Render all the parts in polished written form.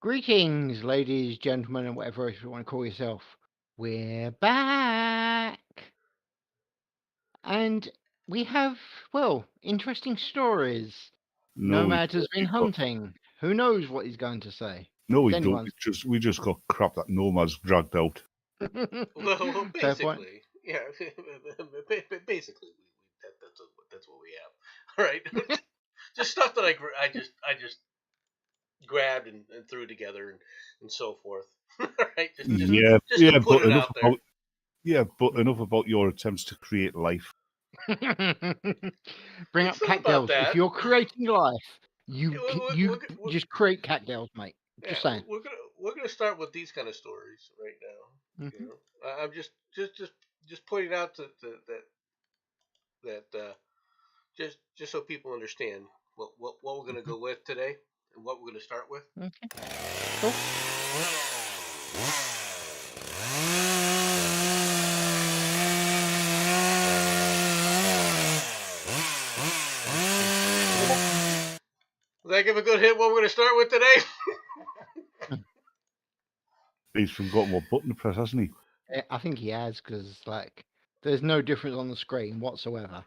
Greetings, ladies, gentlemen, and whatever else you want to call yourself. We're back. And we have, well, interesting stories. No, we Nomad has been hunting. Who knows what he's going to say? no, It's we don't. anyone's. We just got crap that Nomads dragged out. Well, Fair point. basically, yeah. Basically, that's what we have. All right, just stuff that I just grabbed and threw together and so forth. All right, Yeah, just to yeah, put but it enough out there. but enough about your attempts to create life. Bring It's up not about catgirls. If that. you're creating life, Yeah, you just create catgirls, mate. yeah, Just saying. we're gonna start with these kind of stories right now. You Mhm. know, I'm just pointing out that just so people understand what we're gonna Mhm. go with today and what we're gonna start with. Okay. Cool. Does that give a good hint? What we're gonna start with today? He's forgotten what button to press, hasn't he? I think he has, because, like, there's no difference on the screen whatsoever.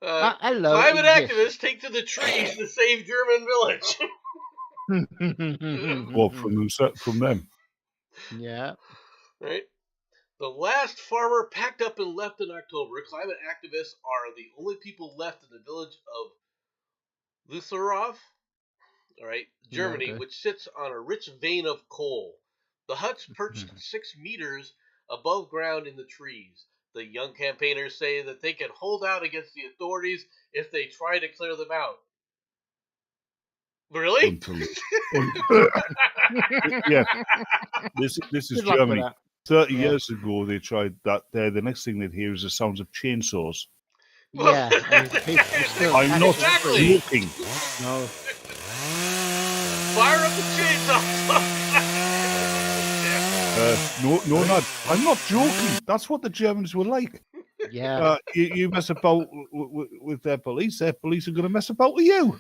Uh, Hello, it Climate exists. activists take to the trees to save German village. What from them? Yeah. Right? The last farmer packed up and left in October. Climate activists are the only people left in the village of Lutherov, all right, Yeah, Germany, okay. which sits on a rich vein of coal. The huts perched 6 meters above ground in the trees. The young campaigners say that they can hold out against the authorities if they try to clear them out. Really? Until yeah, this is Good luck with Germany. that. 30 Yeah. years ago, they tried that. There, the next thing they'd hear is the sounds of chainsaws. Well, Yeah, and people still I'm attached not to the tree. exactly. joking. No. Fire up the chainsaw. No, not. I'm not joking. That's what the Germans were like. Yeah. You mess about with their police are going to mess about with you.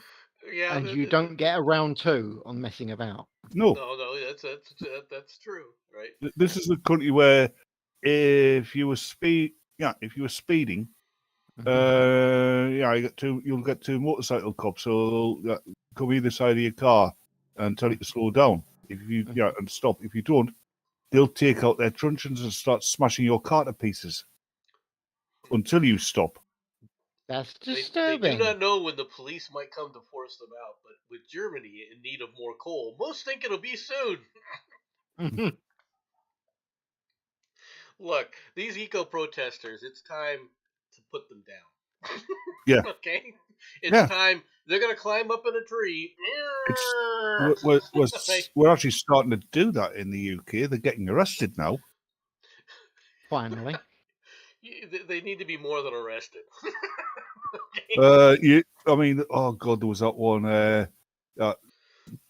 Yeah, And you don't get a round two on messing about. No, no, that's true, right? this is the country where if you were if you were speeding, you'll get two motorcycle cops who'll come either side of your car and tell you to slow down. If you and stop. If you don't, they'll take out their truncheons and start smashing your car to pieces until you stop. That's They do disturbing. not know when the police might come to force them out, but with Germany in need of more coal, most think it'll be soon. Look, these eco protesters, it's time to put them down. Yeah. Okay? It's time. They're going to climb up in a tree. We're actually starting to do that in the UK. They're getting arrested now. Finally. They need to be more than arrested. I mean, oh God, there was that one.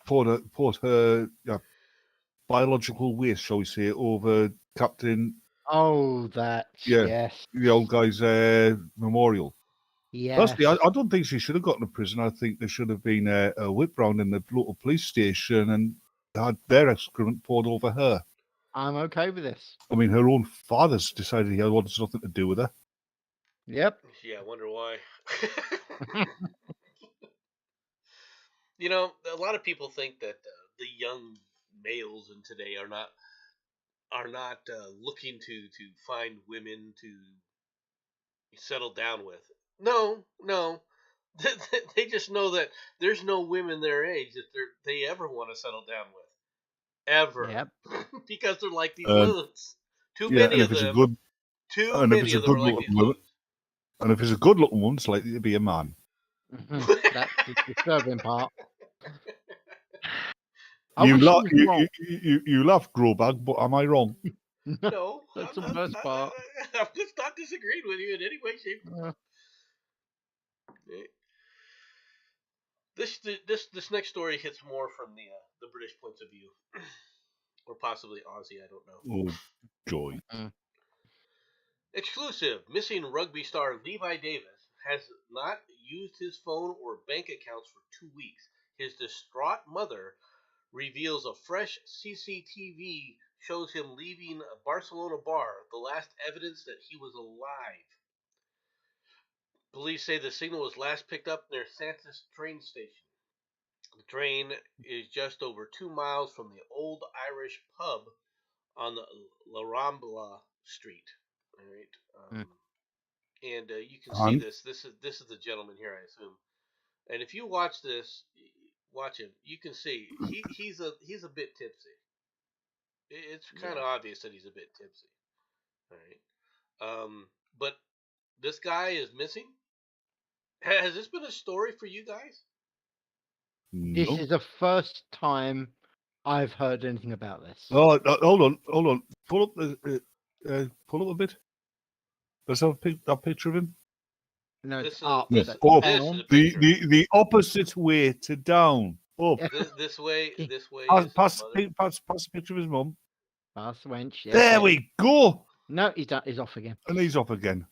Put her biological waste, shall we say, over Captain. Oh, that. Yes. The old guy's memorial. Yes. Personally, I don't think she should have gotten to prison. I think there should have been a whip round in the local police station and had their excrement poured over her. I'm okay with this. I mean, her own father's decided he wanted nothing to do with her. Yep. Yeah, I wonder why. You know, a lot of people think that the young males in today are not looking to find women to settle down with. No, they just know that there's no women their age that they ever want to settle down with, ever, Yep. because they're like these loons. Too many and of if it's them. a good, Too and if many it's a of them are good like looking these woman, loons. and if it's a good looking one, it's likely to be a man. That's the disturbing part. You laugh, Growbag, but am I wrong? No, That's the worst part. I'm just not disagreeing with you in any way, shape, or form. This next story hits more from the British points of view, or possibly Aussie. I don't know. Oh, joy! Exclusive: missing rugby star Levi Davis has not used his phone or bank accounts for 2 weeks. His distraught mother reveals a fresh CCTV shows him leaving a Barcelona bar, the last evidence that he was alive. Police say the signal was last picked up near Santos train station. The train is just over 2 miles from the old Irish pub on the La Rambla Street. All right, and you can see And this. This is the gentleman here, I assume. And if you watch this, watch him. You can see he's a bit tipsy. It's kind of Yeah. obvious that he's a bit tipsy. All right. But this guy is missing. Has this been a story for you guys? This no. is the first time I've heard anything about this. Oh, hold on. Pull up a bit. Let's have that picture of him. No, it's This is up. No, this is up. this is Down. a picture. The opposite way to down. Up. This way Yeah. is his Pass mother. the picture of his mum. Pass the wench. Yeah, There okay. we go. No, he's off again. And he's up again.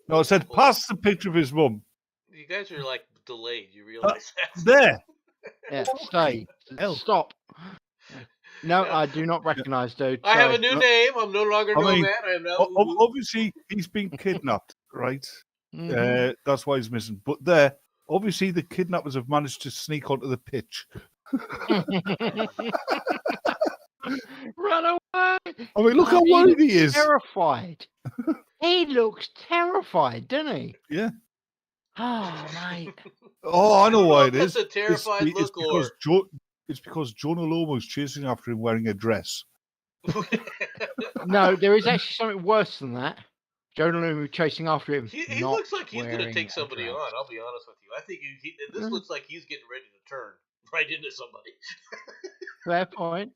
No, I said pass the picture of his mum. You guys are like delayed. You realize that? There. Yeah, stay. Hell. Stop. No, No. I do not recognise, dude. I have a Sorry. new name. I'm no longer I mean, Nomad. I am now. Obviously, he's been kidnapped, right? Mhm. That's why he's missing. But there, obviously, the kidnappers have managed to sneak onto the pitch. Run away! I mean, look how He worried looks he is. terrified. He looks terrified, doesn't he? Yeah. Oh, mate. Oh, I know why it That's is. a terrified It's look, because or it's because Jonah Lomo's chasing after him wearing a dress. No, there is actually something worse than that. Jonah Lomu chasing after him. he not looks like he's going to wearing take a somebody dress. on. I'll be honest with you. I think this looks like he's getting ready to turn right into somebody. Fair point.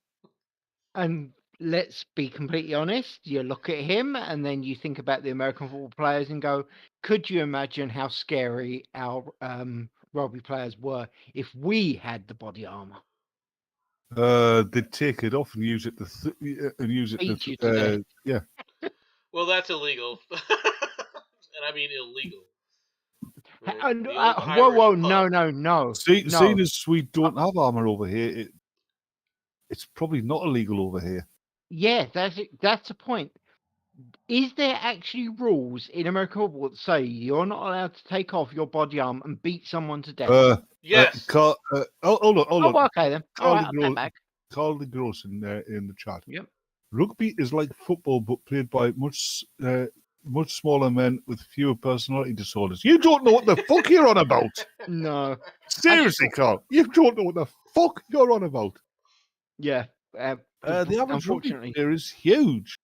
And let's be completely honest. You look at him and then you think about the American football players and go, could you imagine how scary our rugby players were if we had the body armor? They'd take it off and use it Beat you to death. yeah. Well, that's illegal, and I mean illegal. Right? And, The old whoa, Irish no, pub. no, no. Seeing no. as we don't have armor over here, it's probably not illegal over here. Yeah, that's the point. Is there actually rules in American football that say you're not allowed to take off your body armor and beat someone to death? Yes. Hold on. Oh, okay then. All right, I'll Carl step back. Carl de Gross in the chat. Yep. Rugby is like football, but played by much smaller men with fewer personality disorders. You don't know what the fuck you're on about. No. Seriously, Carl, you don't know what the fuck you're on about. Yeah. The average rugby Unfortunately, player is huge.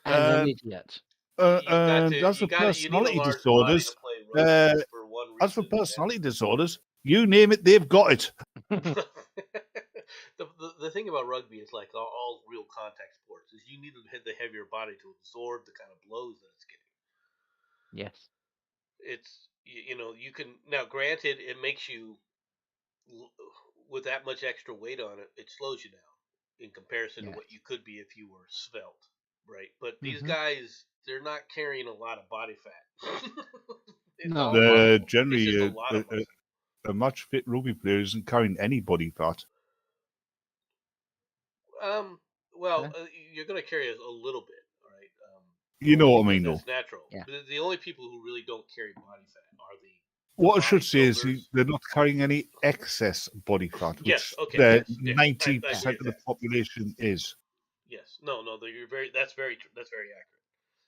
and an and- idiot. And as for you need a personality large body disorders, to play rugby for one reason. as for personality disorders, you name it, they've got it. the thing about rugby is like all real contact sports is you need the heavier body to absorb the kind of blows that it's getting. Yes. It's you can now. Granted, it makes you with that much extra weight on it, it slows you down in comparison to Yes. what you could be if you were svelte, right? But these Mhm. guys, they're not carrying a lot of body fat. It's No. all muscle. Generally, It's just a lot of muscle. a match fit rugby player isn't carrying any body fat. Well, Okay. you're going to carry a little bit, all right? You know what I because mean, though. that's natural. Yeah. The only people who really don't carry body fat are the What I should say is bodybuilders. they're not carrying any excess body fat, which Yes, okay, yes, 90% I of the agree population is. Yes, no, that's very accurate.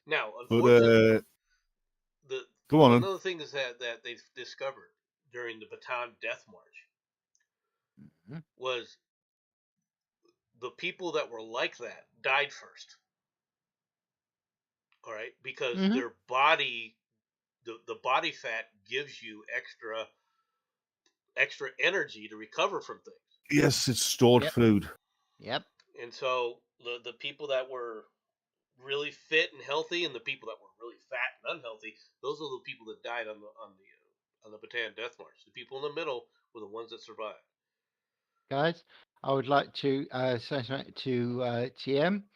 Now, But unfortunately, go on. another thing is that they've discovered during the Bataan Death March Mhm. was the people that were like that died first. All right, because Mhm. their body, the body fat gives you extra energy to recover from things. Yes, it's stored Yep. food. Yep. And so the people that were really fit and healthy, and the people that were really fat and unhealthy, those are the people that died on the Bataan Death March. The people in the middle were the ones that survived. Guys, I would like to say something to TM.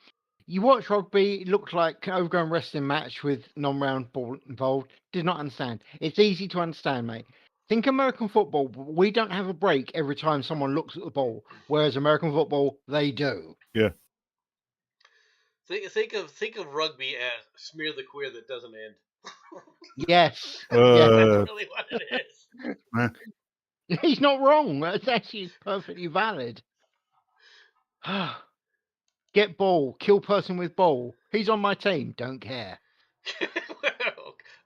You watch rugby, it looked like an overgrown wrestling match with non-round ball involved. Did not understand. It's easy to understand, mate. Think American football. We don't have a break every time someone looks at the ball, whereas American football, they do. Yeah. Think of rugby as smear the queer that doesn't end. Yes. That's really what it is. He's not wrong. That's actually perfectly valid. Get ball. Kill person with ball. He's on my team. Don't care.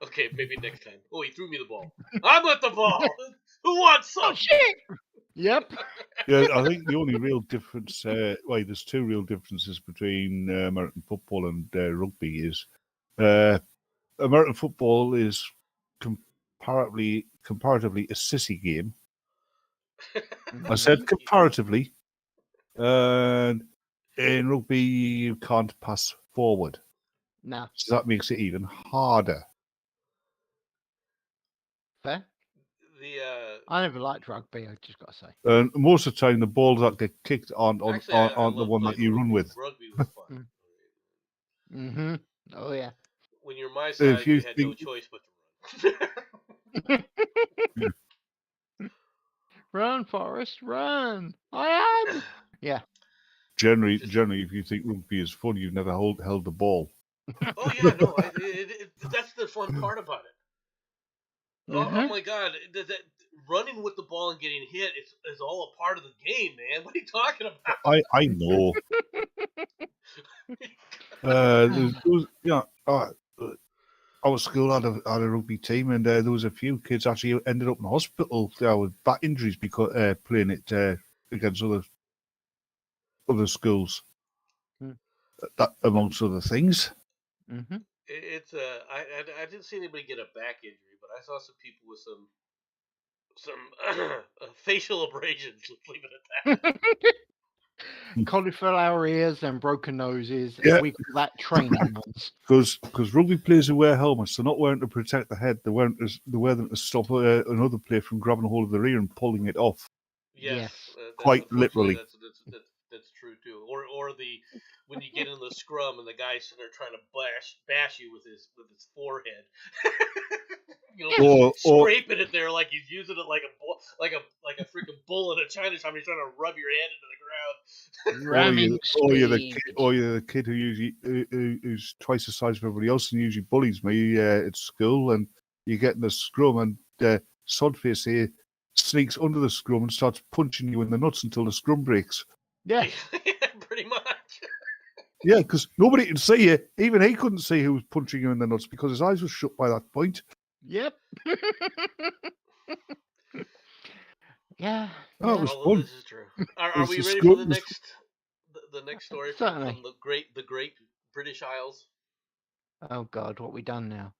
Okay, maybe next time. Oh, he threw me the ball. I'm with the ball. Who wants some? Oh, shit! Yep. Yeah, I think the only real difference, there's two real differences between American football and rugby is American football is comparatively a sissy game. I said comparatively, and in rugby you can't pass forward. No. So that makes it even harder. Fair. I never liked rugby, I just got to say. And most of the time, the balls that get kicked aren't the one that you run with. Rugby was fun. Mm-hmm. Oh, yeah. When you're my size, you had no choice but to run. Run, Forrest, run! I am. Yeah. Generally, if you think rugby is fun, you've never held the ball. Oh yeah, no, that's the fun part about it. Mm-hmm. Oh my God, that running with the ball and getting hit is all a part of the game, man. What are you talking about? I know. Our school had a rugby team, and there was a few kids actually ended up in hospital with back injuries because playing it against other schools. That amongst other things. Mm-hmm. It's I didn't see anybody get a back injury, but I saw some people with some facial abrasions. Let's leave it at that. Cauliflower ears and broken noses. Yeah. We call that training ones. Because rugby players who wear helmets, they're not wearing to protect the head. They wear them to stop another player from grabbing hold of their ear and pulling it off. Yes. Quite literally. That's true too. Or when you get in the scrum and the guy's sitting there trying to bash you with his forehead. Scraping it there like he's using it like a freaking bull in a Chinatown. He's trying to rub your head into the ground. You're the kid who's twice the size of everybody else and usually bullies me at school, and you get in the scrum and Sodface here sneaks under the scrum and starts punching you in the nuts until the scrum breaks. Yeah. Pretty much. Yeah, because nobody can see you. Even he couldn't see who was punching you in the nuts because his eyes were shut by that point. Yep. Yeah. Oh, it was fun. This is true. Are we ready for the next story from the great British Isles? Oh God, what we done now?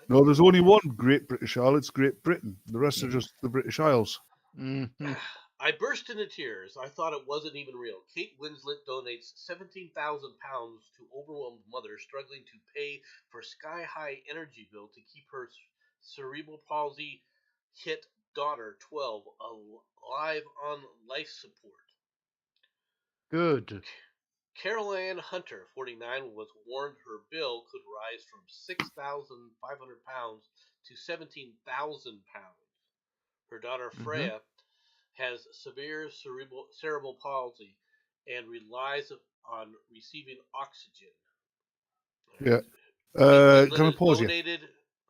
No, there's only one Great British Isle. It's Great Britain. The rest are just the British Isles. Mm-hmm. I burst into tears. I thought it wasn't even real. Kate Winslet donates £17,000 to overwhelmed mother struggling to pay for sky-high energy bill to keep her cerebral palsy hit daughter, 12, alive on life support. Good. Carol Ann Hunter, 49, was warned her bill could rise from £6,500 to £17,000. Her daughter, Freya, has severe cerebral palsy and relies on receiving oxygen. Yeah. Can I pause donated,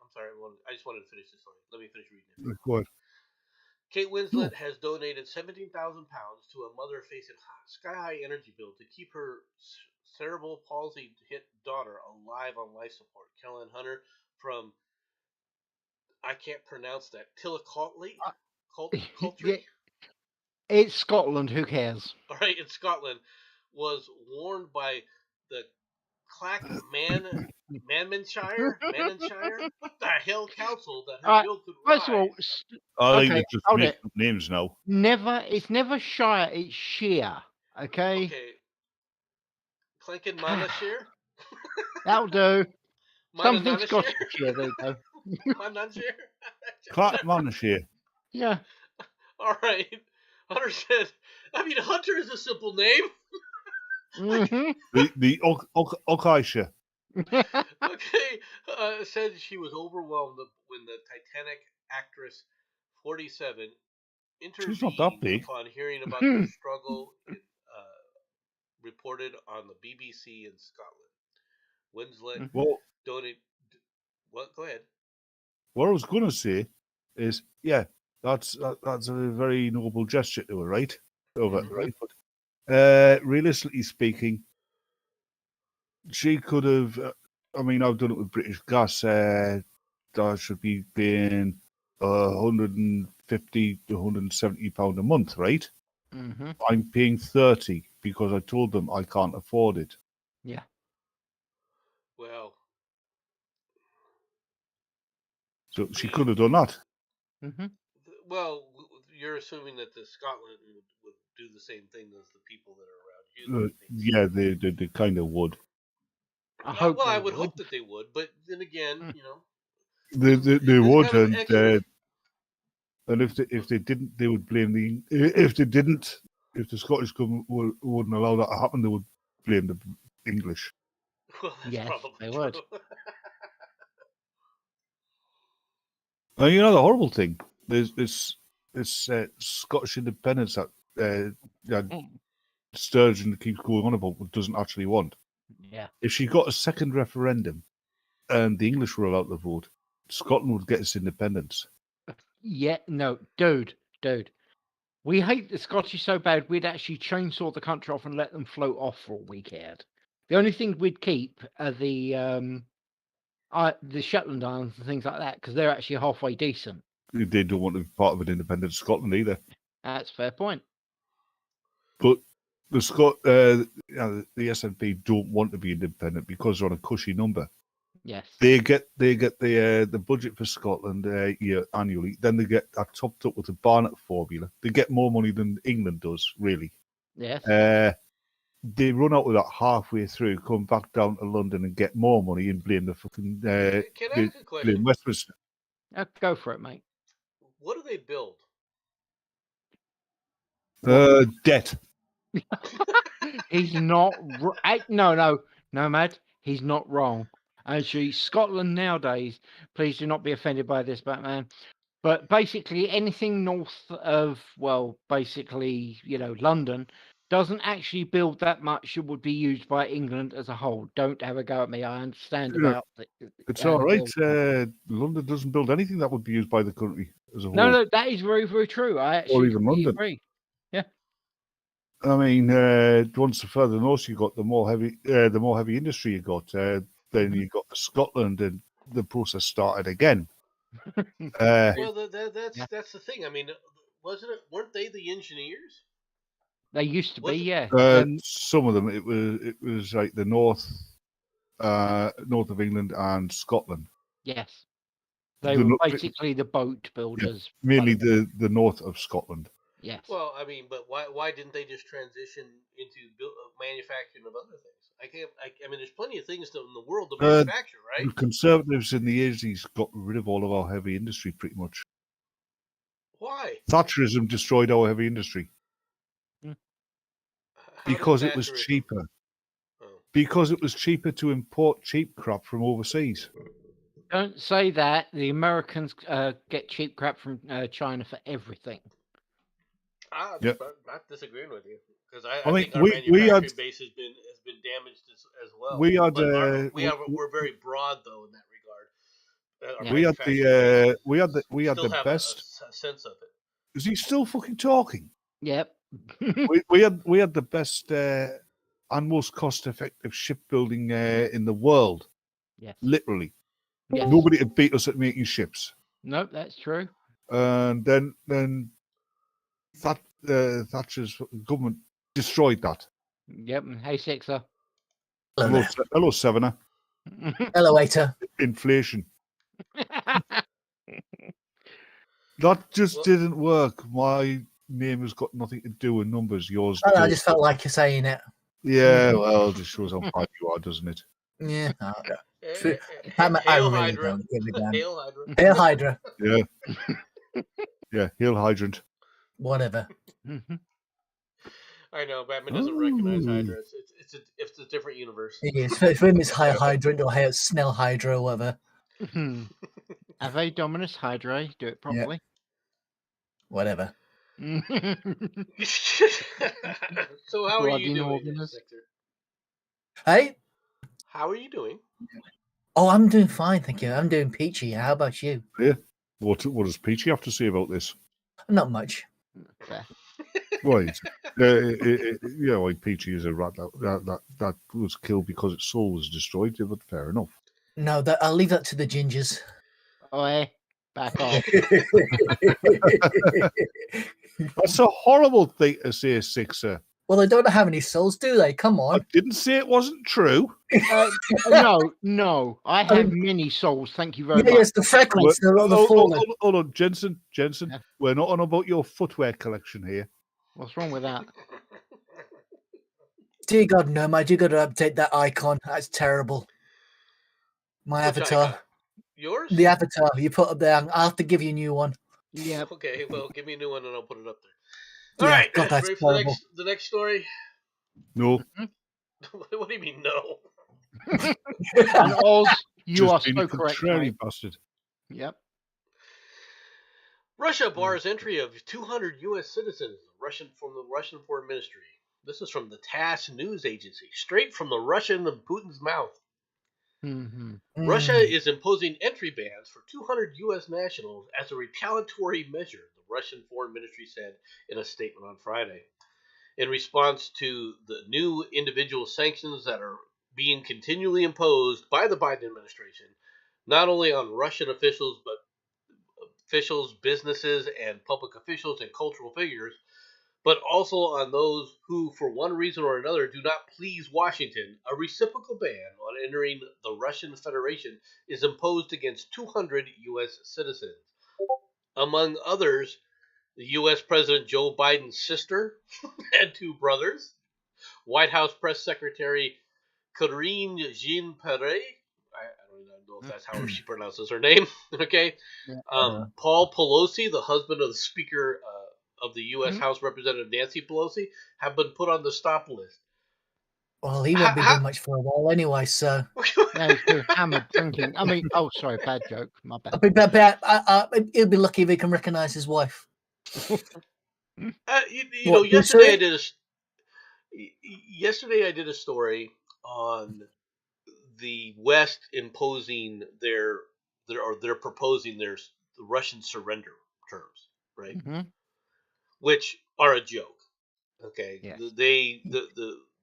I'm sorry, I just wanted to finish this story. Let me finish reading it. Go ahead. Kate Winslet has donated £17,000 to a mother facing sky-high energy bill to keep her cerebral palsy hit daughter alive on life support. Carol Ann Hunter from, I can't pronounce that, Tillicotly? Yeah. It's Scotland, who cares? All right, in Scotland, was warned by the Manmanshire? What the hell council that her bill could rise? First of all, I think they're just making up names now. It's never Shire, it's Sheer. Okay. Okay. Clankin Manashire? That'll do. Something Mananashire? Scottish here, there you go. Mananashire? Mananashire. Yeah. All right. Hunter said, Hunter is a simple name. Mm-hmm. The Okaisha. Okay. Said she was overwhelmed when the Titanic actress 47, She's not that intervened big. upon hearing about the struggle reported on the BBC in Scotland. Winslet Well, donated. What? Go ahead. what I was going to say is, yeah, that's a very noble gesture to her, right? Right? But realistically speaking, she could have. I mean, I've done it with British Gas. That should be paying 150 to 170 pound a month, right? Mm-hmm. I'm paying 30 because I told them I can't afford it. Yeah. Well, So she could have done that. Mm-hmm. well, you're assuming that the Scotland would do the same thing as the people that are around you. Yeah, they kind of would. I hope Well, they I would would. hope that they would, but then again, Mm. you know, They it's would, kind of an extra. and if they didn't, they would blame the. If they didn't, if the Scottish government wouldn't allow that to happen, they would blame the English. Well, that's Yes, probably they true. would. And you know the horrible thing, there's this Scottish independence that Sturgeon keeps going on about, but doesn't actually want. Yeah. If she got a second referendum and the English were allowed to vote, Scotland would get its independence. Yeah. No, dude. We hate the Scottish so bad we'd actually chainsaw the country off and let them float off for all we cared. The only thing we'd keep are the Shetland Islands and things like that because they're actually halfway decent. They don't want to be part of an independent Scotland either. That's a fair point. But the the SNP don't want to be independent because they're on a cushy number. Yes. They get the budget for Scotland annually. Then they get that topped up with the Barnett formula. They get more money than England does, really. Yes. They run out of that halfway through, come back down to London and get more money and blame the fucking Can I ask a question? blame Westminster. Go for it, mate. What do they build? Debt. He's not. No, Nomad. He's not wrong. Actually, Scotland nowadays. Please do not be offended by this, Batman. But basically, anything north of, well, basically, London, doesn't actually build that much that would be used by England as a whole. Don't have a go at me. I understand about It's how all they right. build. London doesn't build anything that would be used by the country as a whole. No, that is very, very true. I actually even completely London. agree. Yeah. I mean, once the further north you got, the more heavy industry you got. Then you got Scotland, and the process started again. Well, that's Yeah. that's the thing. I mean, weren't they the engineers? They used to be, yeah. Some of them, it was like the north of England and Scotland. Yes. They were basically the boat builders. Mainly the north of Scotland. Yes. Well, I mean, but why didn't they just transition into manufacturing of other things? I mean, there's plenty of things in the world to manufacture, right? The Conservatives in the 80s got rid of all of our heavy industry, pretty much. Why? Thatcherism destroyed our heavy industry. Because it was cheaper. Oh. Because it was cheaper to import cheap crap from overseas. Don't say that. The Americans get cheap crap from China for everything. I'm not disagreeing with you because I think our manufacturing base has been damaged as well. We're very broad though in that regard. We had the best a sense of it. Is he still fucking talking? Yep. we had the best and most cost-effective shipbuilding in the world. Yes. Literally. Yes. Nobody had beat us at making ships. Nope, that's true. And then Thatcher's government destroyed that. Yep. Hey, Sixer. Hello, Sevener. Hello, waiter. Inflation. That just didn't work. My name has got nothing to do with numbers. Yours I just felt like you're saying it. Yeah, well, it just shows how bad you are, doesn't it? Yeah. Hail Hydra. Hail Hydra. Yeah. Yeah, Hail Hydrant. Whatever. I know, Batman doesn't recognize Hydra. It's a different universe. It is. For him, it's Hail Hydrant or Hail Snell Hydra or whatever. Ave Dominus Hydra. Do it properly. Whatever. So how are Bloody you doing, Northerners. Victor? Hey? How are you doing? Oh, I'm doing fine, thank you. I'm doing peachy. How about you? Yeah. What does Peachy have to say about this? Not much. Fair. Right. Yeah, like Peachy is a rat that was killed because its soul was destroyed. Yeah, but fair enough. No, I'll leave that to the gingers. Oi, back off. That's a horrible thing to say, Sixer. Well, they don't have any souls, do they? Come I on. didn't say it wasn't true. No. I have many souls. Thank you very Yeah, much. yes, the freckles, the fallen. Hold on, Jenson. Yeah. We're not on about your footwear collection here. What's wrong with that? Dear God, no, mate, you got to update that icon. That's terrible. My Which avatar. icon? Yours? The avatar you put up there. I'll have to give you a new one. Yeah. Okay, well, give me a new one and I'll put it up there. All Yeah, right, God, that's ready for terrible. the next story? No. What do you mean, no? And Oz, you Just are being so a correct. contrary Mate. bastard. Yep. Russia bars entry of 200 U.S. citizens from the Russian Foreign Ministry. This is from the TASS news agency, straight from the Russian of Putin's mouth. Mm-hmm. Russia is imposing entry bans for 200 U.S. nationals as a retaliatory measure, the Russian Foreign Ministry said in a statement on Friday. In response to the new individual sanctions that are being continually imposed by the Biden administration, not only on Russian officials, but officials, businesses, and public officials and cultural figures, but also on those who, for one reason or another, do not please Washington, a reciprocal ban on entering the Russian Federation is imposed against 200 U.S. citizens. Among others, the U.S. President Joe Biden's sister and two brothers, White House Press Secretary Karine Jean-Pierre, I don't even know if that's how she pronounces her name, okay? Yeah. Paul Pelosi, the husband of the Speaker of the U.S. House Representative Nancy Pelosi, have been put on the stop list. Well, he won't be doing much for a while anyway, so. Yeah, he's too hammered drinking. I mean, sorry, bad joke. My bad. He'll be lucky if he can recognise his wife. You know, yesterday I did a story on the West imposing they're proposing the Russian surrender terms, right? Mm-hmm. Which are a joke. Okay, Yes.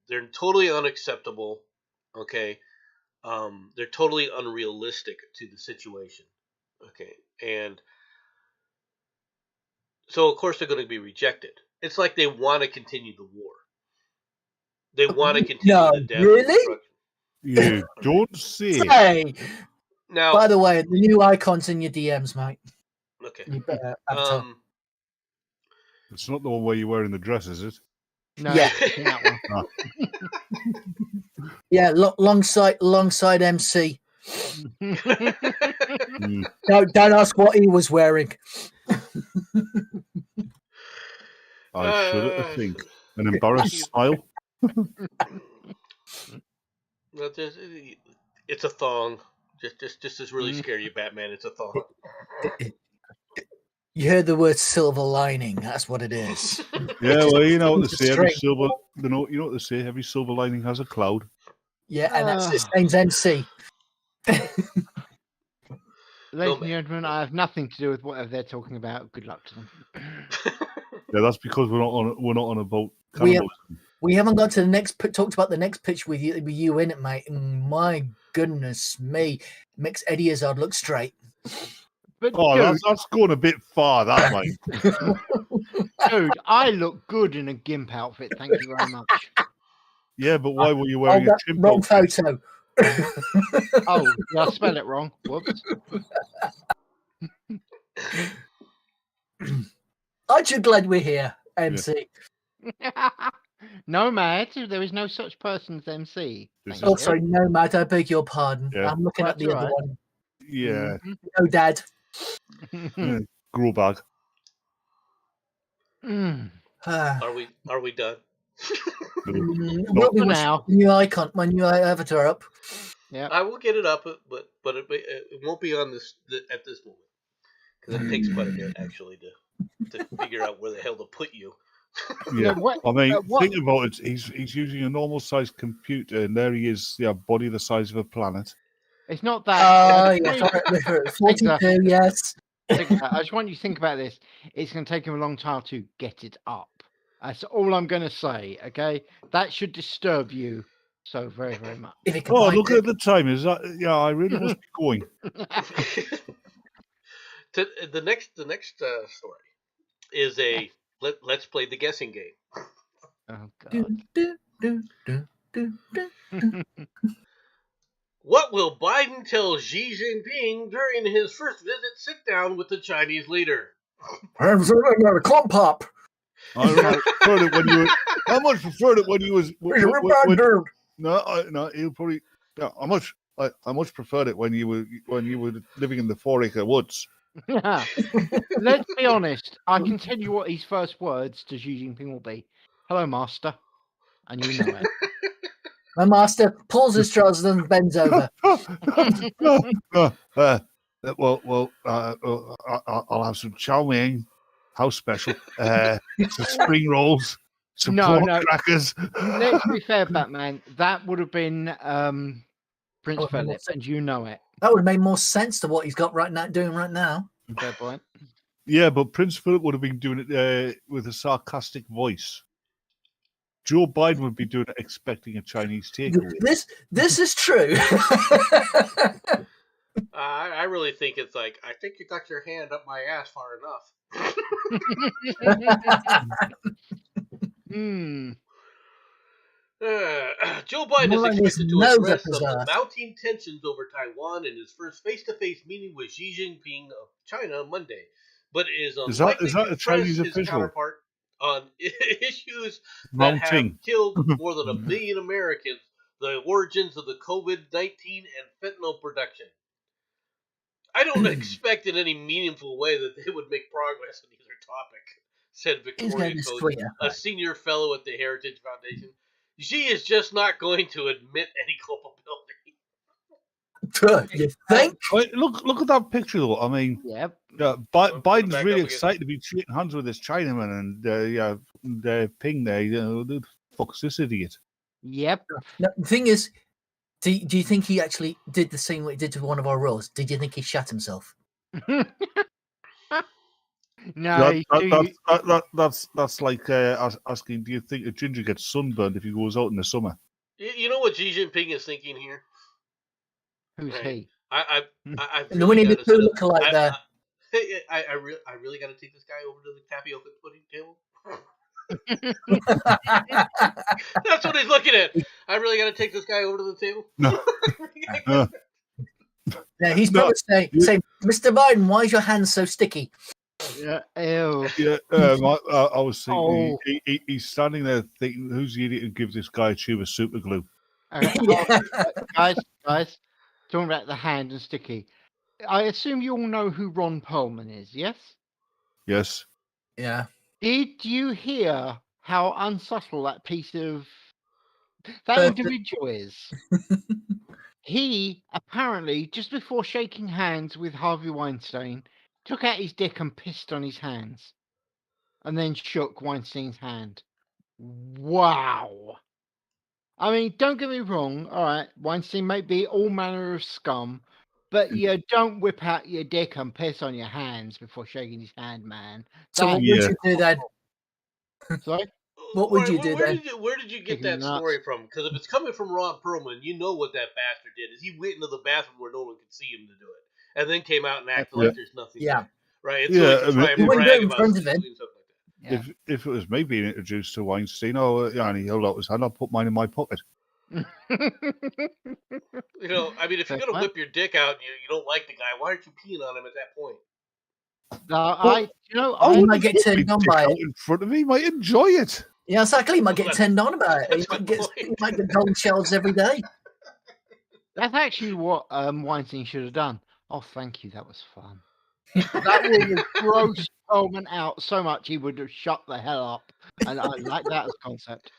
they're totally unacceptable. Okay, they're totally unrealistic to the situation. Okay, and so of course they're going to be rejected. It's like they want to continue the war. They want to continue the death and destruction. You don't say. Hey, now, by the way, the new icon's in your DMs, mate. Okay. You better avatar. It's not the one where you're wearing the dress, is it? No, Yeah. that one. Yeah, alongside MC. Don't ask what he was wearing. I shudder to think. An embarrassed smile. It's a thong. Just to really scare you, Batman. It's a thong. You heard the word silver lining. That's what it is. Yeah, well, you know what they say. Every String. silver, you know what they say. Every silver lining has a cloud. Yeah, and that's the same as MC. Ladies and gentlemen, I have nothing to do with whatever they're talking about. Good luck to them. Yeah, that's because we're not on about cannibalism. We haven't got to the next. Talked about the next pitch with you in it, mate. And my goodness me, makes Eddie Izzard look straight. But that's going a bit far, that mate. Dude, I look good in a gimp outfit. Thank you very much. Yeah, but why were you wearing a chimp wrong outfit? photo? Oh, did I spell it wrong? Whoops. Aren't you glad we're here, MC? Yeah. Nomad, there is no such person as MC. Oh, sorry, Nomad, I beg your pardon. Yeah. I'm looking at the other one. Yeah. No, Dad. Grow bag. Are we done? We'll be now. New icon, my new avatar up. Yeah, I will get it up, but it won't be on this at this moment because it takes quite a bit actually to. to figure out where the hell to put you. Yeah. what, I mean, what- think about it. He's using a normal sized computer, and there he is, body the size of a planet. it's not that. Yes, Exactly. 42, yes. I just want you to think about this. It's going to take him a long time to get it up. That's all I'm going to say. Okay, that should disturb you so very, very much. If he can Oh, find look it. at the time. Is that? Yeah, I really must be going. The next story is a let's play the guessing game. Oh Do, God. do, do, do, do, do. What will Biden tell Xi Jinping during his first visit sit down with the Chinese leader? I'm a clump pop. I much preferred it when you were. I much preferred it when you was. No, he'll probably. Yeah, I much preferred it when you were living in the 4-acre woods. Yeah. Let's be honest. I can tell you what his first words to Xi Jinping will be. Hello, master. And you know it. My master pulls his trousers and bends over. I'll have some chow mein, house special, some spring rolls, some No, pork crackers. Let's be fair, Batman. That would have been Prince Oh, Philip, what's it? and you know it. That would have made more sense to what he's got right now, doing right now. Fair point. Yeah, but Prince Philip would have been doing it with a sarcastic voice. Joe Biden would be doing it expecting a Chinese takeaway. This is true. I really think it's like, I think you got your hand up my ass far enough. Joe Biden More is like his expected to nose up address his some ass. mounting tensions over Taiwan in his first face-to-face meeting with Xi Jinping of China Monday, but is unlikely to a press Chinese his official? counterpart on issues that Mounting. have killed more than 1 million Americans, the origins of the COVID-19 and fentanyl production. I don't expect in any meaningful way that they would make progress on either topic, said He's gonna Victoria Coates, destroy a senior fellow at the Heritage Foundation. Xi is just not going to admit any culpability. You think? Look at that picture, though. I mean, Yep. Biden's back really up again. excited to be shaking hands with this Chinaman, and Ping there. Who the fuck's this idiot? Yep. No, the thing is, do you think he actually did the same what he did to one of our roles? Did you think he shat himself? No. That's like asking, do you think a ginger gets sunburned if he goes out in the summer? You know what Xi Jinping is thinking here? Who's Right. he? I've And the Winnie the gotta Pooh sit up- lookalike there. I really got to take this guy over to the tapioca pudding table. That's what he's looking at. I really got to take this guy over to the table. No. Yeah, he's probably saying, Mr. Biden, why is your hand so sticky? Yeah. Ew. Yeah, I was thinking Oh. he's standing there thinking, who's the idiot who gives this guy a tube of super glue? Okay, guys, talking about the hand and sticky. I assume you all know who Ron Perlman is, yes? Yes. Yeah. Did you hear how unsubtle that piece of that Perfect. individual is? He apparently, just before shaking hands with Harvey Weinstein, took out his dick and pissed on his hands, and then shook Weinstein's hand. Wow. I mean, don't get me wrong. All right, Weinstein may be all manner of scum, but you don't whip out your dick and piss on your hands before shaking his hand, man. So what would Yeah. you do then? Sorry? What would you do where then? Where did you get Kicking that nuts. story from? Because if it's coming from Ron Perlman, you know what that bastard did. Is he went into the bathroom where no one could see him to do it, and then came out and acted like there's nothing. Yeah. there, right. It's Yeah, so he can try I and mean- You wouldn't do brag it in about front of him. doing something like that. Yeah. If it was me being introduced to Weinstein, and he held out his hand, I'll put mine in my pocket. You know, I mean, if you're Fair gonna point. whip your dick out and you don't like the guy, why aren't you peeing on him at that point? He might get turned on by out it. in front of me. He might enjoy it. Yeah, exactly. He might get turned on about it. He That's my might get point. cold shells every day. That's actually what Weinstein should have done. Oh, thank you. That was fun. That would have grossed Perlman out so much he would have shut the hell up. And I like that as a concept.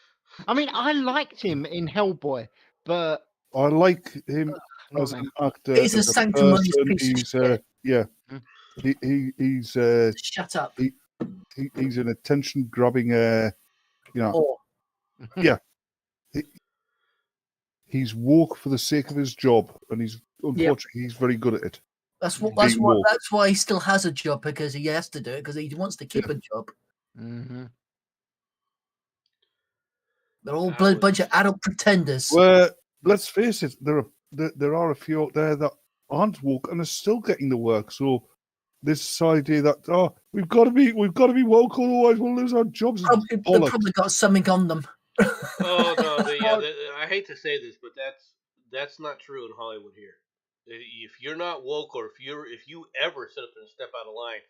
I mean, I liked him in Hellboy, but I like him not as now. an actor. He's a as sanctimonious person. piece of He's shit. yeah. He's Shut up. He's an attention-grabbing, you know, Oh, he's woke for the sake of his job, and unfortunately he's very good at it. that's Being woke. that's why he still has a job, because he has to do it, because he wants to keep a job. Mm-hmm. They're all a bunch of adult pretenders. Well, let's face it, there are a few out there that aren't woke and are still getting the work. So this idea that we've got to be woke, otherwise we'll lose our jobs. They've probably got something on them. Oh no, I hate to say this, but that's not true in Hollywood here. If you're not woke, or if you ever sit up there and step out of line,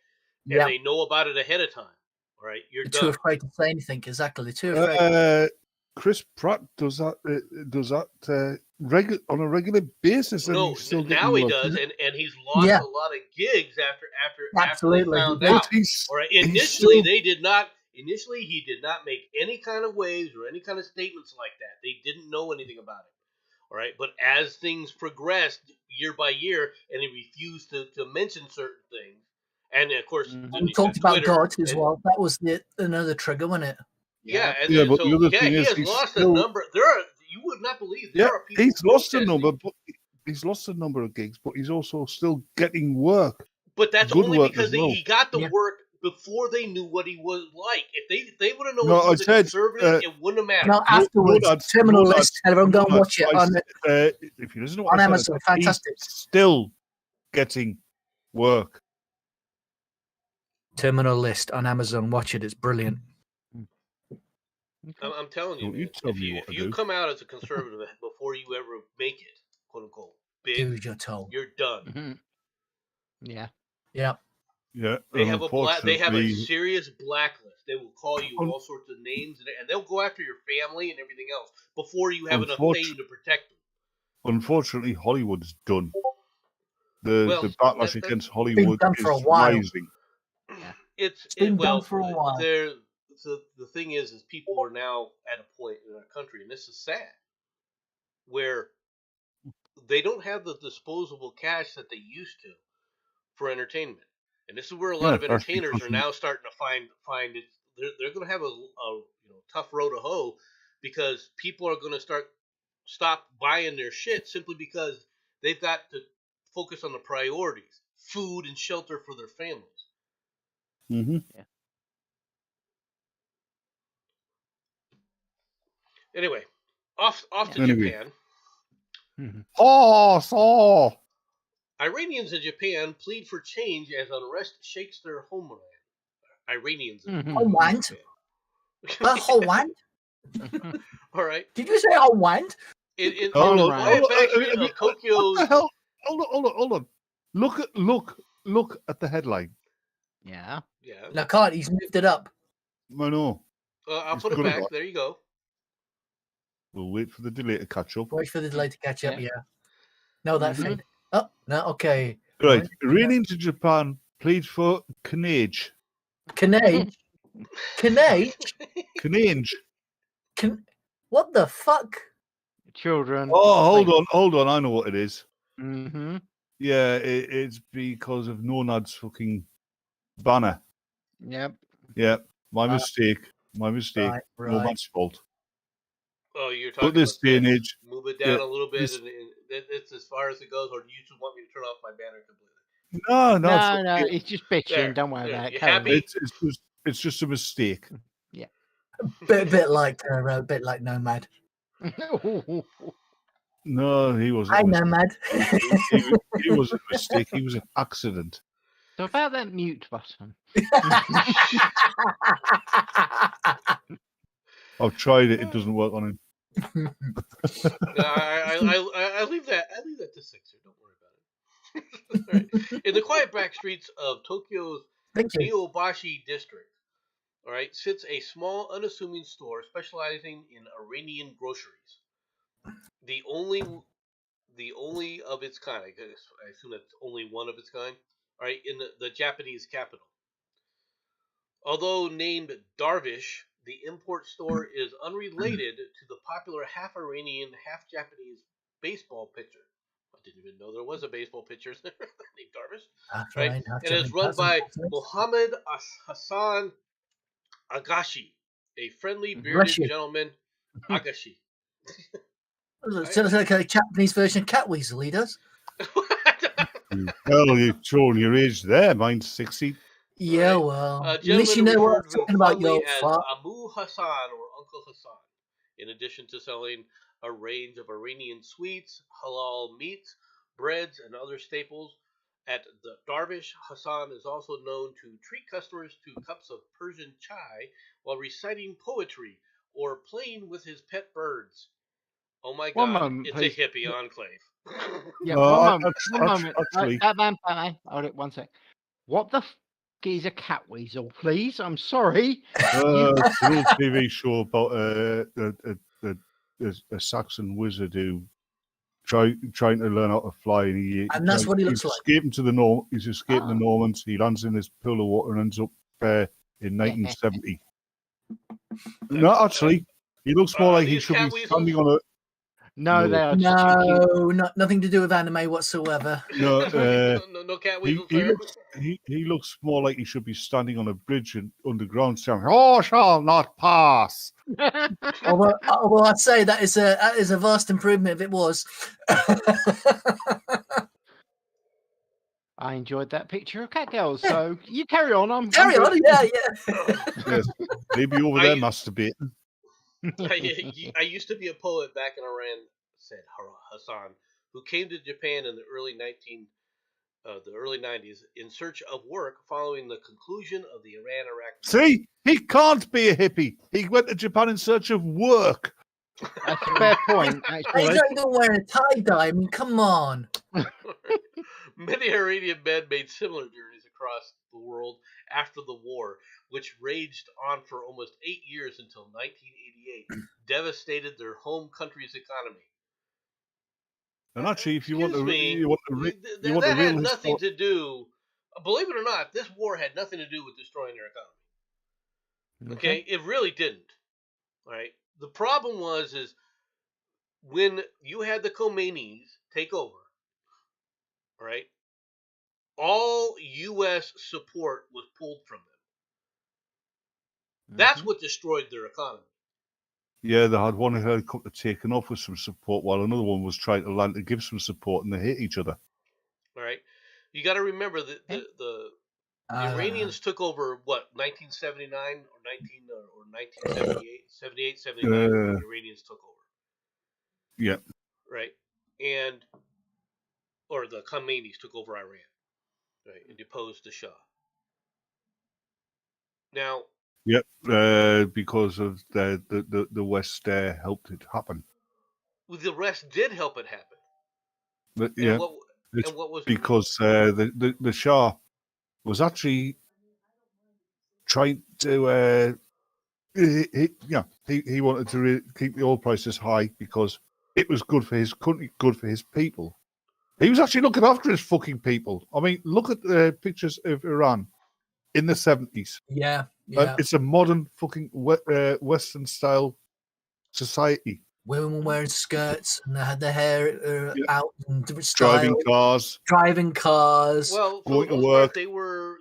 and they know about it ahead of time, all right, you're They're done. too afraid to say anything. Exactly, they're too afraid. Chris Pratt does that on a regular basis. No, and he's still now he does, and he's lost a lot of gigs after Absolutely. they found out. All right, initially he did not make any kind of waves or any kind of statements like that. They didn't know anything about it. All right, but as things progressed year by year, and he refused to mention certain things, and of course, we talked about God as well. That was another trigger, wasn't it? Yeah, and but the other thing he is has lost a number. You would not believe there are people. He's lost a number, but he's lost a number of gigs, but he's also still getting work. But that's only because he got the work before they knew what he was like. If they would have known he was a conservative, it wouldn't have mattered. No, afterwards, Terminal List, everyone go and watch it if you listen to what on I Amazon. said, Fantastic. he's still getting work. Terminal List on Amazon. Watch it. It's brilliant. I'm telling you, man, if you come out as a conservative before you ever make it, quote unquote, big, you're done. Mm-hmm. Yeah. Yeah. Yeah. They have a serious blacklist. They will call you all sorts of names, and they'll go after your family and everything else before you have enough fame to protect them. Unfortunately, Hollywood's done. The backlash against Hollywood is rising. Yeah. It's been done for a while. The thing is people are now at a point in our country, and this is sad, where they don't have the disposable cash that they used to for entertainment. And this is where a lot of entertainers are now starting to find it. They're going to have a tough row to hoe, because people are going to stop buying their shit simply because they've got to focus on the priorities: food and shelter for their families. Mm-hmm. Yeah. Anyway, off to Japan. Mm-hmm. Iranians in Japan plead for change as unrest shakes their homeland. Iranians in homeland? The homeland? All right. Did you say homeland? In the quiet backstreet of Tokyo's... What the hell? Hold on. Look at the headline. Yeah. No, can't. He's moved it up. I know. I'll put it back. There you go. We'll wait for the delay to catch up. Wait for the delay to catch up, yeah. No, that fade. Oh, no, okay. Right. Iranians in Japan plead for canage. Canage? Canage? Canage. What the fuck? Children. Oh, hold on. I know what it is. Mm-hmm. Yeah, it's because of Nonad's fucking banner. Yep. Yeah, my mistake. Right. Nomad's fault. Oh, you're talking this about day and age. Move it down a little bit, and it's as far as it goes, or do you just want me to turn off my banner completely? No, it's just bitching. Don't worry about it. You happy? It's just a mistake. Yeah. Bit like Nomad. No, he wasn't. Hi, Nomad. He wasn't a mistake. He was an accident. So about that mute button. I've tried it. It doesn't work on him. I leave that to Sixer. Don't worry about it. Right. In the quiet back streets of Tokyo's Neobashi district, all right, sits a small, unassuming store specializing in Iranian groceries. The only of its kind. I assume that's only one of its kind. All right, in the Japanese capital. Although named Darvish, the import store is unrelated to the popular half Iranian, half Japanese baseball pitcher. didn't even know there was a baseball pitcher named Darvish. That's Right, right. and it's run by Mohammed Hassan Agashi, a friendly Bless bearded you. gentleman. Agashi. So it's like a Japanese version of Catweasel, he does. Well, you've shown your age there. Mine's 60. Yeah, Right. well, A at least you gentleman know what referred I'm to talking about, fondly yo as fuck. Abu Hassan or Uncle Hassan. In addition to selling a range of Iranian sweets, halal meats, breads, and other staples, at the Darvish, Hassan is also known to treat customers to cups of Persian chai while reciting poetry or playing with his pet birds. Oh my One God, moment, it's please. a hippie enclave. Yeah, No, one I- moment. One act- moment. actually- Batman, hold it 1 sec. What the is a cat weasel, please? I'm sorry. It's an old TV show about a Saxon wizard who trying to learn how to fly, And that's what he looks he's like. escaping to the He's escaping the Normans. He lands in this pool of water and ends up in 1970. No, actually, he looks more like he these should cat be weasels? standing on a. No, No. they are just too cute. No, nothing to do with anime whatsoever. No, no cat he, weasels he there. looks he looks more like he should be standing on a bridge and underground, saying, "Oh, shall not pass." Although I'd say that is a vast improvement if it was. I enjoyed that picture of cat girls. So you carry on. I'm Carry good. on, yeah. Yes, maybe over there masturbating. I used to be a poet back in Iran, said Hassan, who came to Japan in the early 90s in search of work following the conclusion of the Iran-Iraq War. See, he can't be a hippie. He went to Japan in search of work. That's a fair point, He's actually. not even wearing a tie-dye. I mean, come on. Many Iranian men made similar journeys across the world after the war, which raged on for almost 8 years until 1988, devastated their home country's economy. And actually, if you want to, that had nothing to do. Believe it or not, this war had nothing to do with destroying their economy. Okay, it really didn't. All right. The problem is when you had the Khomeinis take over. All right. All U.S. support was pulled from them. That's what destroyed their economy. Yeah, they had one helicopter taken off with some support, while another one was trying to land to give some support, and they hit each other. All right, you got to remember that the Iranians took over what 1979 or 1978, 78, 79. The Iranians took over. Yeah. Right, or the Khomeinis took over Iran, right, and deposed the Shah. Now. Yep, because of the West helped it happen. Well, the West did help it happen. But, yeah, what was because the Shah was actually trying to he wanted to keep the oil prices high because it was good for his country, good for his people. He was actually looking after his fucking people. I mean, look at the pictures of Iran in the 70s. Yeah. It's a modern fucking Western style society. Women were wearing skirts and they had their hair out in different styles. Driving cars. Well, for going the most to work. Part, they were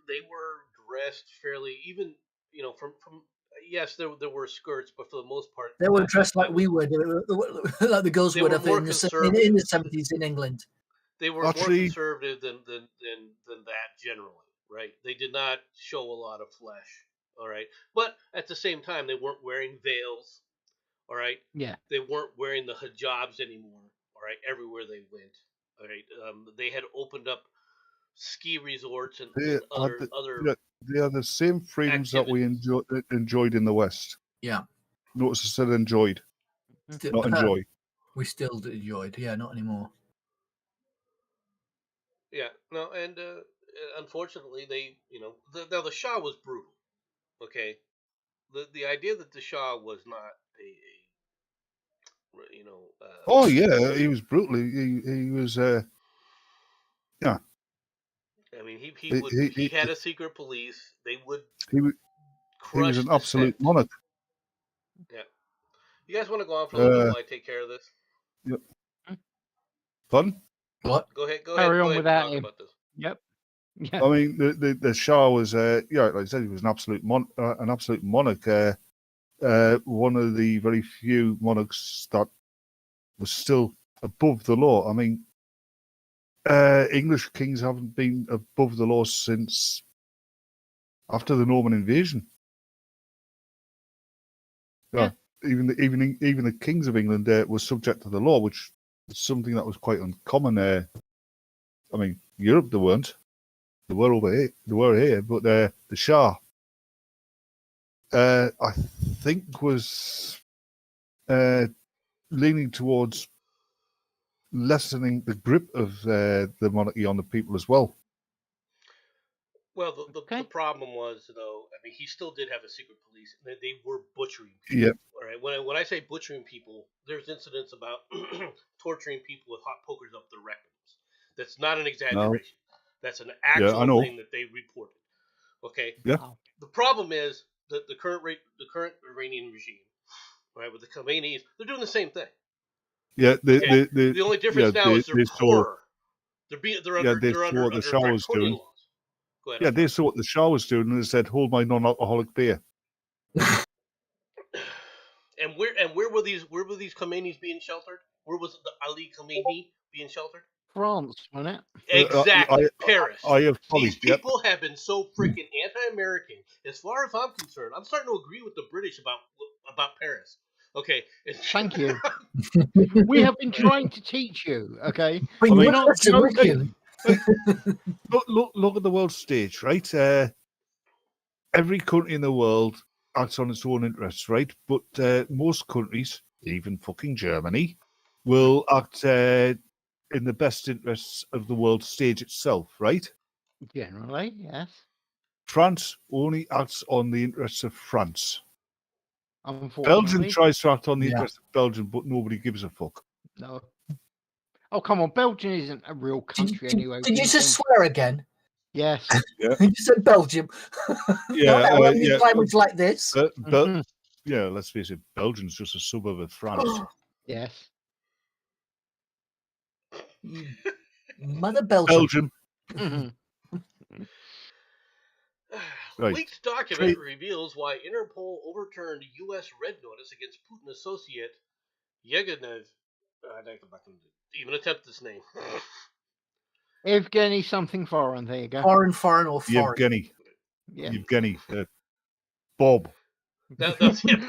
dressed fairly, even from yes, there were skirts, but for the most part they were dressed like we would, like the girls would have in the 70s in England. They were more conservative than that generally, right? They did not show a lot of flesh, all right. But at the same time, they weren't wearing veils, all right. Yeah. They weren't wearing the hijabs anymore, all right. Everywhere they went, all right. They had opened up ski resorts and other. They are the same freedoms activities. that we enjoyed in the West. Yeah. Notice I said enjoyed, not enjoy. We still enjoyed, yeah, not anymore. Yeah, no, and unfortunately, they, now the Shah was brutal. Okay, the idea that the Shah was not oh yeah, he was brutal. He was yeah. I mean, he had a secret police. They would. He was an absolute monarch. Yeah. You guys want to go on for a little bit while I take care of this? Yep. Fun? What? Go ahead. Carry on And without talk him. about this. Yep. Yeah. I mean, the Shah was, like I said, he was an absolute monarch. One of the very few monarchs that was still above the law. I mean, English kings haven't been above the law since after the Norman invasion. Yeah. Even the kings of England were subject to the law, which is something that was quite uncommon. I mean, Europe they weren't. They were over here. They were here, but the Shah, I think, was leaning towards lessening the grip of the monarchy on the people as well. Well, the Okay. problem was, though, I mean, he still did have a secret police. They were butchering people. Yeah. All right. When I say butchering people, there's incidents about torturing people with hot pokers up their rectums. That's not an exaggeration. That's an I actual know. thing that they reported. Okay. Yeah. Wow. The problem is that the current Iranian regime, right, with the Khomeinis, they're doing the same thing. Yeah. Okay? The only difference now is they're poorer. They're under the Shah was draconian doing. laws. Go ahead. Yeah, they saw what the Shah was doing and they said, "Hold my non-alcoholic beer." And where were these Khomeinis being sheltered? Where was the Ali Khamenei being sheltered? France, wasn't it? Exactly, Paris. I have These Yep. people have been so freaking anti-American. As far as I'm concerned, I'm starting to agree with the British about Paris. Okay. Thank you. We have been trying to teach you, okay? Bring We're your not person with joking. you. Look at the world stage, right? Every country in the world acts on its own interests, right? But most countries, even fucking Germany, will act in the best interests of the world stage itself, right? Generally, yes. France only acts on the interests of France. Belgium Unfortunately. tries to act on the Yeah. interests of Belgium, but nobody gives a fuck. No. Oh, come on. Belgium isn't a real country anyway. Did you We just can- swear again? Yes. Yeah. You said Belgium. Yeah, Not our yeah. language like this. Mhm. Yeah, let's face it, Belgium's just a suburb of France. Yes. You mother Belgium. Mhm. Right. Leaked document reveals why Interpol overturned U.S. red notice against Putin associate Yevgeny. I don't think I can even attempt this name. Evgeny something foreign. There you go. Foreign or foreign. Yevgeny. Yeah. Yevgeny. Bob. That's it.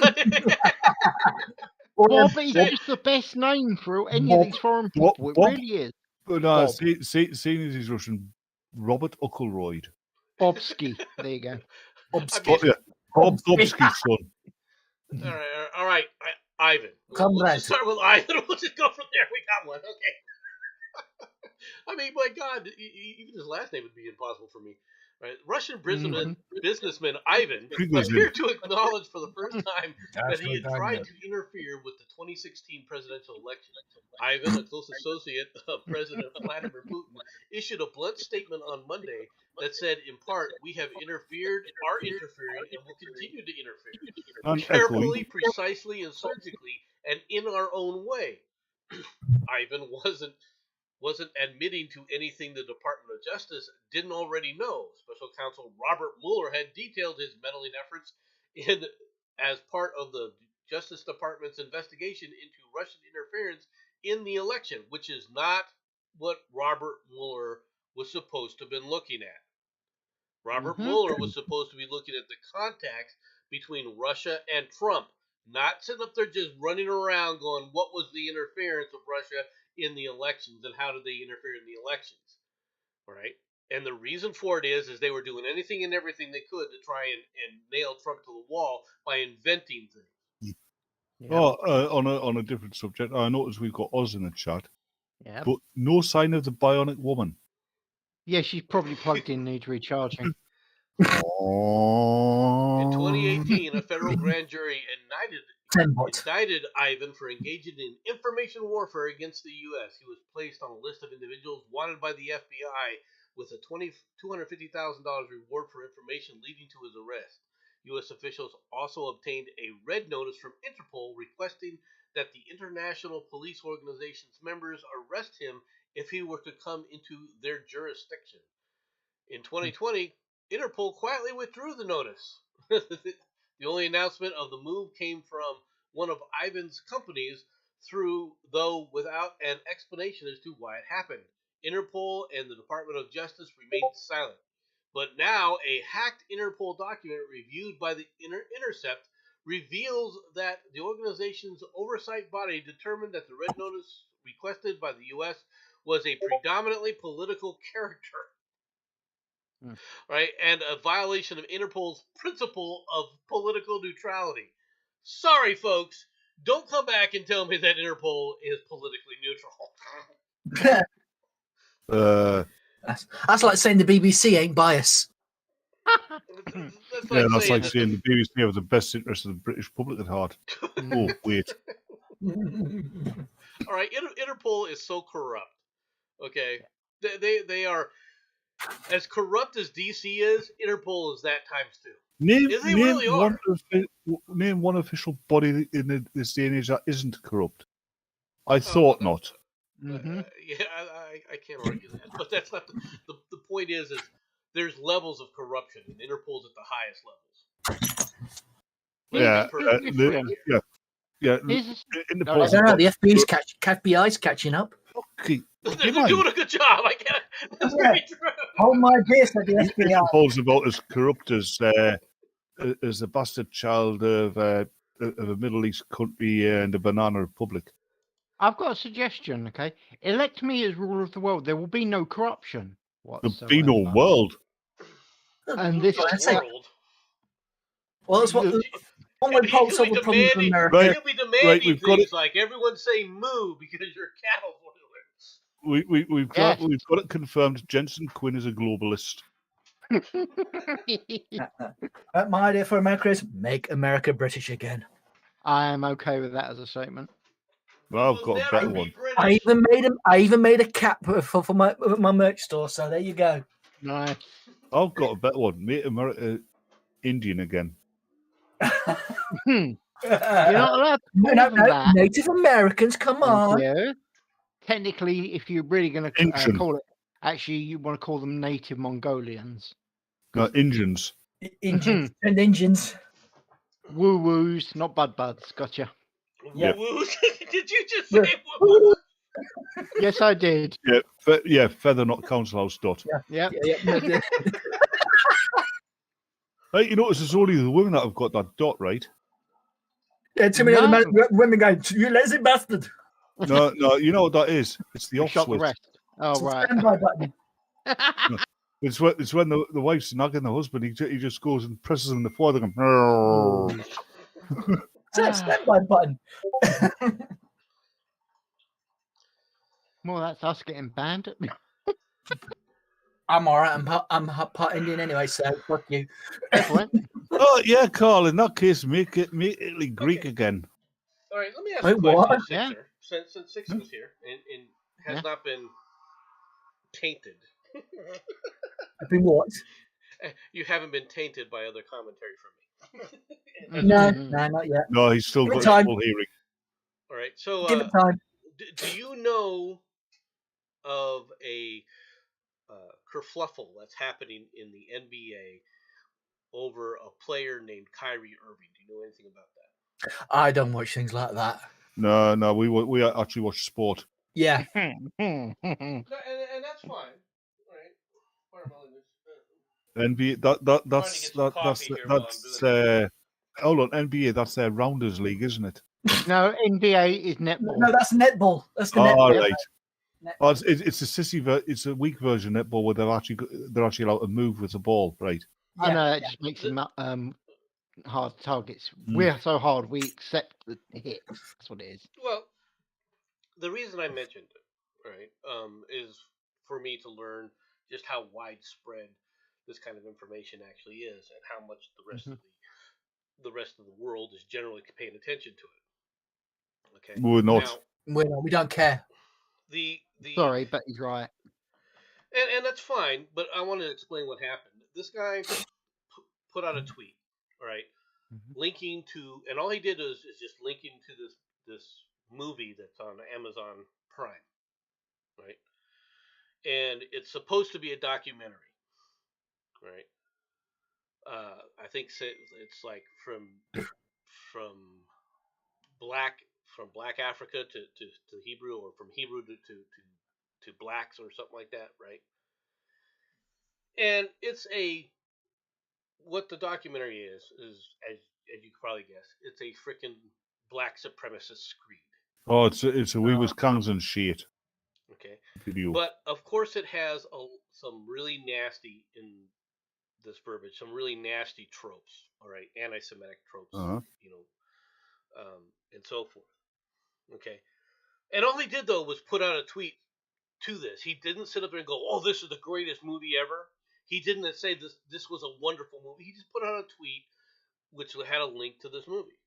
Bob is just the best name for any of these foreign people. It Bob. really is. But Bob. seeing as he's Russian, Robert Uckleroyd. Bobsky. There you go. Bob Bobsky's son. All right, Ivan. We'll just start with Ivan. We'll just go from there. We got one. Okay. I mean, my God, even his last name would be impossible for me. Right? Russian businessman Ivan appeared to acknowledge for the first time that he had tried to interfere with the 2016 presidential election. Ivan, a close associate of President Vladimir Putin, issued a blunt statement on Monday that said, in part, "We have interfered, are interfering, and will continue to interfere. Carefully, precisely, and surgically, and in our own way." Ivan wasn't admitting to anything the Department of Justice didn't already know. Special Counsel Robert Mueller had detailed his meddling efforts as part of the Justice Department's investigation into Russian interference in the election, which is not what Robert Mueller was supposed to have been looking at. Robert Mueller was supposed to be looking at the contacts between Russia and Trump, not sitting up there just running around going, what was the interference of Russia in the elections and how did they interfere in the elections? Right? And the reason for it is they were doing anything and everything they could to try and nail Trump to the wall by inventing things. Yeah. Oh, on a different subject, I noticed we've got Oz in the chat, Yeah. but no sign of the bionic woman. Yeah, she's probably plugged in, needs recharging. In 2018, a federal grand jury indicted Ivan for engaging in information warfare against the U.S. He was placed on a list of individuals wanted by the FBI with a $250,000 reward for information leading to his arrest. U.S. officials also obtained a red notice from Interpol requesting that the International Police Organization's members arrest him if he were to come into their jurisdiction. In 2020, Interpol quietly withdrew the notice. The only announcement of the move came from one of Ivan's companies, though without an explanation as to why it happened. Interpol and the Department of Justice remained silent. But now, a hacked Interpol document reviewed by the Intercept reveals that the organization's oversight body determined that the red notice requested by the U.S. was a predominantly political character, right, and a violation of Interpol's principle of political neutrality. Sorry, folks. Don't come back and tell me that Interpol is politically neutral. That's like saying the BBC ain't biased. That's like saying the BBC have the best interest of the British public at heart. Oh, wait. All right, Interpol is so corrupt. Okay, they are as corrupt as DC is. Interpol is that times two. Name one official body in this day and age that isn't corrupt. I thought not. Yeah, I can't argue that, but that's not the point. Is there's levels of corruption, and Interpol's at the highest levels. Yeah. I don't know. The FBI's catching up. Okay. They're doing a good job. I can't. That's very true. Oh my goodness, the FBI. Interpol's about as corrupt as the bastard child of a Middle East country and a banana republic. I've got a suggestion, okay? Elect me as ruler of the world. There will be no corruption whatsoever. There'll be no world. And this world. Well, that's what one way Paul solved the problem in America. Right, you'll be demanding things like everyone say moo because your cattle We've got it confirmed. Jensen Quinn is a globalist. My idea for America is make America British again. I am okay with that as a statement. Well, I've got a better one. I even made a cap for my merch store. So there you go. Nice. I've got a better one. Make America Indian again. You're not allowed to call them that. Native Americans, come on. Yeah. Technically, if you're really going to call it, actually, you want to call them Native Mongolians. No, Indians. Indians and Indians. Woo woos, not bud buds. Gotcha. Woo woos? Did you just say woo woos? Yes, I did. Yeah, feather not council house dot. Yeah. Hey, you notice it's only the women that have got that dot, right? Yeah, too many other women going, you lazy bastard. No, you know what that is? It's the off switch. The rest. Oh, right. Standby button. It's when the wife's nagging the husband, he just goes and presses him the forehead and goes, It's a standby button. Well, that's us getting banned. I'm all right. I'm part Indian anyway, so fuck you. Oh, yeah, Carl, in that case, make Italy Greek again. All right, let me ask you a question, Sixer. Yeah. Since Sixer's here and has not been tainted. I've been what? You haven't been tainted by other commentary from me. No, not yet. No, he's still got his full hearing. All right, so give it time. Do you know of a kerfluffle that's happening in the NBA over a player named Kyrie Irving? Do you know anything about that? I don't watch things like that. No, we actually watch sport. Yeah. And that's fine. All right. NBA, that's hold on, NBA, that's their Rounders League, isn't it? No, NBA is netball. No, that's netball. That's the netball. Right. Oh, it's a weak version of netball where they're actually allowed to move with the ball, right? Yeah, I know, it just makes them hard targets. We're so hard, we accept the hit. That's what it is. Well, the reason I mentioned it, right, is for me to learn just how widespread this kind of information actually is, and how much the rest of the world is generally paying attention to it. Okay, we're not. We don't care. Sorry, but he's right. And that's fine, but I want to explain what happened. This guy put out a tweet, right, linking to, and all he did is just linking to this movie that's on Amazon Prime, right? and it's supposed to be a documentary, right? I think it's like from black black Africa to Hebrew, or from Hebrew to blacks, or something like that, right? And it's a what the documentary is as you could probably guess, it's a freaking black supremacist screed. Oh, it's a We Was Oh. Kangs and shit Okay, video. but of course it has some really nasty in this verbiage, some really nasty tropes. All right, anti-Semitic tropes, Uh-huh. and so forth. Okay, and all he did though was put out a tweet to this. He didn't sit up there and go, "Oh, this is the greatest movie ever." He didn't say this was a wonderful movie. He just put out a tweet which had a link to this movie.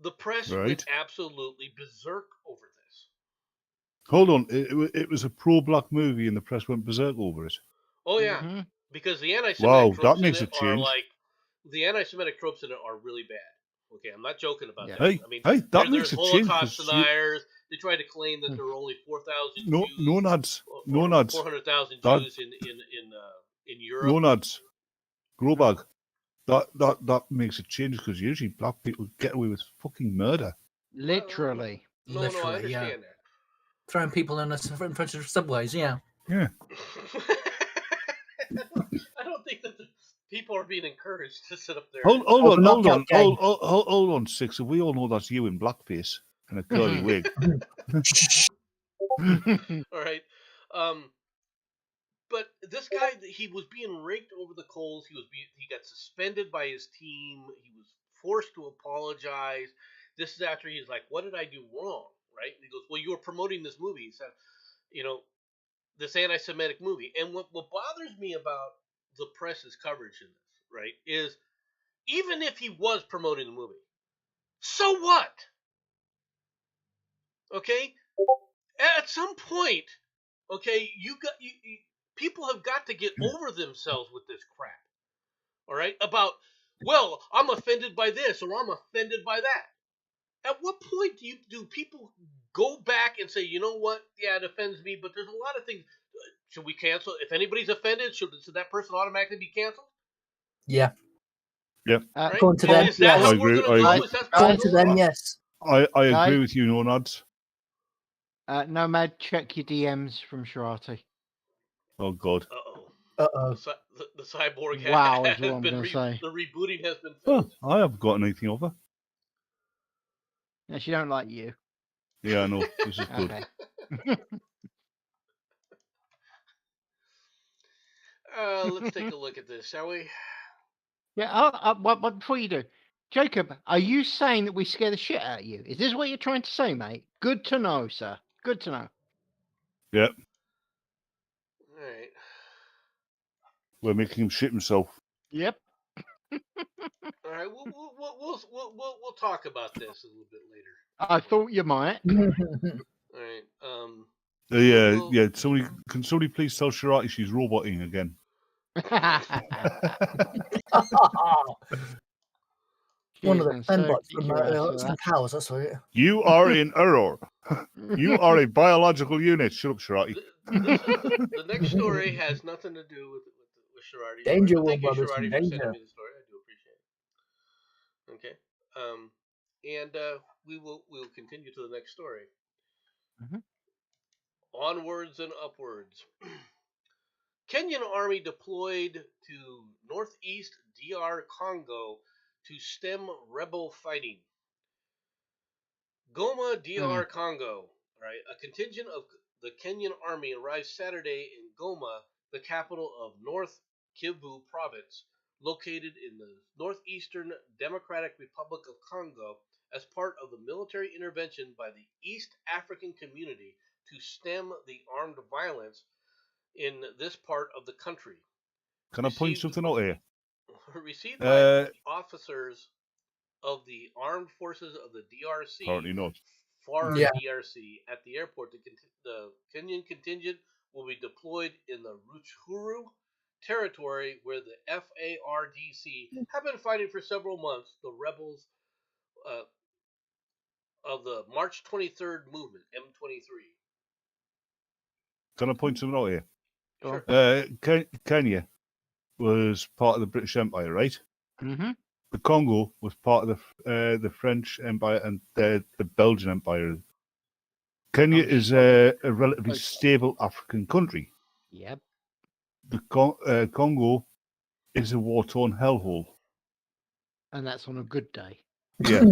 The press Right. went absolutely berserk over this. Hold on, it was a pro-black movie, and the press went berserk over it. Oh yeah, Mhm. because the anti-Semitic Wow, tropes that in makes it a are change. like the anti-Semitic tropes in it are really bad. Okay, I'm not joking about Yeah. that. Hey, I mean, hey, that there's makes a change Holocaust because deniers. They tried to claim that there were only 4,000 no Jews, nads, no or nads, 400,000 that Jews in Europe. no nads, grow bag. That makes a change because usually black people get away with fucking murder. Literally. No, I Literally, understand Throwing people in front of subways, yeah. Yeah. that. I don't think that the people are being encouraged to sit up there. Hold Oh, on, the hold on, knockout game. hold on, Six. We all know that's you in blackface and a curly wig. All right. But this guy, he was being raked over the coals. He got suspended by his team. He was forced to apologize. This is after he's like, "What did I do wrong?" Right? And he goes, "Well, you were promoting this movie." He said, "You know, this anti-Semitic movie." And what bothers me about the press's coverage in this, right, is even if he was promoting the movie, so what? Okay, at some point, okay, people have got to get over themselves with this crap. All right, about, well, I'm offended by this or I'm offended by that. At what point do people go back and say, you know what? Yeah, it offends me, but there's a lot of things. Should we cancel? If anybody's offended, should that person automatically be canceled? Yeah. Yep. Right? According to them, Is that yes. how I we're agree, going to I go? agree. Is that According how to we're them, going? yes. I agree Guys? with you, no nads. Nomad, check your DMs from Sharati. Oh God. Uh-oh. Uh-oh. The cyborg Wow, has is what I'm been going to say. the rebooting has been Oh, finished. I haven't got anything over. Yeah, she don't like you. Yeah, I know. This is good. Okay. Let's take a look at this, shall we? Yeah, but before you do, Jacob, are you saying that we scare the shit out of you? Is this what you're trying to say, mate? Good to know, sir. Good to know. Yep. All right. We're making him shit himself. Yep. All right. We'll talk about this a little bit later. I thought you might. All right. Yeah, We'll- yeah. Can somebody please tell Sharati she's roboting again? One of Jeez, the I'm so fembots from ridiculous for Austin Powers, that's right. You are in error. You are a biological unit. Shut up, Sharati. the next story has nothing to do with Sharati's Danger, story. But thank you, Warren Brothers, Sharati, for danger. sending me the story. I do appreciate it. Okay. And we will continue to the next story. Mhm. Onwards and upwards. Kenyan army deployed to northeast DR Congo to stem rebel fighting. Goma, DR Congo. Right, a contingent of the Kenyan army arrived Saturday in Goma, the capital of North Kivu province, located in the northeastern Democratic Republic of Congo, as part of the military intervention by the East African Community to stem the armed violence in this part of the country. Can I point something out here? Received by officers of the armed forces of the DRC, Apparently not. Yeah. DRC, at the airport. The Kenyan contingent will be deployed in the Rutshuru territory, where the FARDC have been fighting for several months the rebels of the March 23rd movement, M23. Can I point something out here? Go Sure. Kenya was part of the British Empire, right? Mm-hmm. The Congo was part of the French Empire and the Belgian Empire. Kenya I'm is sure. a relatively stable African country. Yep. The Congo is a war-torn hellhole. And that's on a good day. Yeah.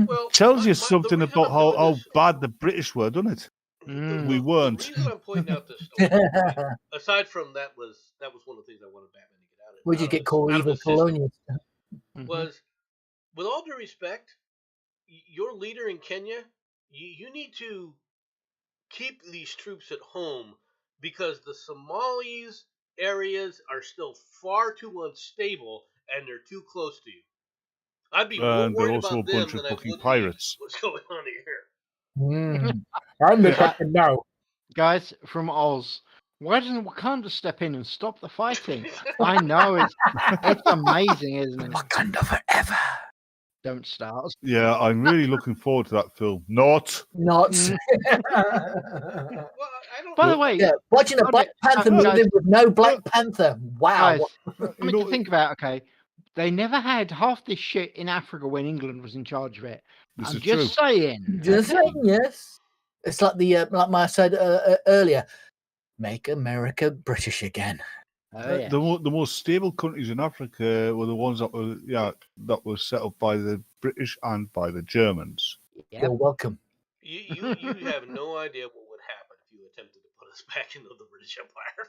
Well, Tells you the something reason about I'm doing how this, bad the British were, doesn't it? We the weren't. reason I'm pointing out this story, right, aside from that was one of the things I wanted Batman to get out of Would you get called out of evil his system, colonial? Mhm. was, with all due respect, your leader in Kenya, you need to keep these troops at home because the Somalis areas are still far too unstable and they're too close to you. I'd be more And they're worried also a about them bunch of than I fucking would be pirates. what's going on here. I'm the Yeah. captain now. Guys from Oz, why doesn't Wakanda step in and stop the fighting? I know it's amazing, isn't it? Wakanda forever. Don't start. Yeah, I'm really looking forward to that film. Not. Not. Mm. Well, I don't. By the way, Yeah, watching a hold Black it. Panther Guys, movie with no Black Panther. Wow. guys, something to think about. Okay, they never had half this shit in Africa when England was in charge of it. This I'm is just true. saying. Just okay? saying, yes. It's like like I said earlier. Make America British again. Oh yeah. The most stable countries in Africa were the ones that were set up by the British and by the Germans. Yep. You're welcome. You have no idea what would happen if you attempted to put us back into the British Empire.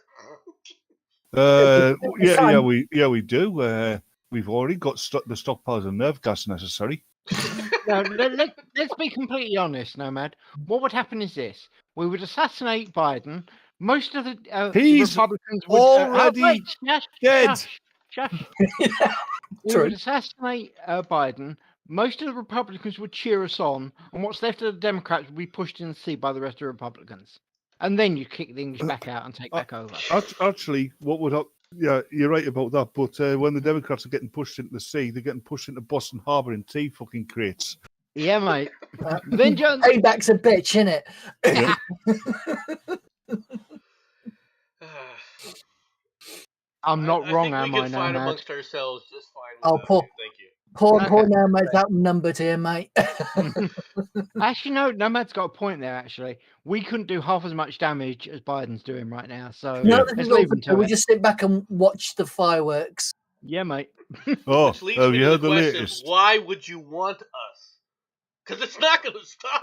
We do. We've already got the stockpiles of nerve gas necessary. No, let's be completely honest, Nomad. What would happen is this: we would assassinate Biden. Most of the He's Republicans would already dead. Shush. We True. would assassinate Biden. Most of the Republicans would cheer us on, and what's left of the Democrats would be pushed in the sea by the rest of the Republicans. And then you kick the English back out and take back over. Actually, what would happen? Yeah, you're right about that. But when the Democrats are getting pushed into the sea, they're getting pushed into Boston Harbor in tea fucking crates. Yeah, mate. Then John. Payback's a bitch, innit? Yeah. I'm not wrong, I think am we I, can fight Nomad? amongst ourselves just fine Oh, without poor- you. Thank you. Poor Okay. Nomad's outnumbered here, mate. Actually, no, Nomad's got a point there, actually. We couldn't do half as much damage as Biden's doing right now, so No, Yeah. let's leave him to we it. just sit back and watch the fireworks. Yeah, mate. Oh, Which leads have me you to the heard the question, latest? why would you want us? Because it's not going to stop.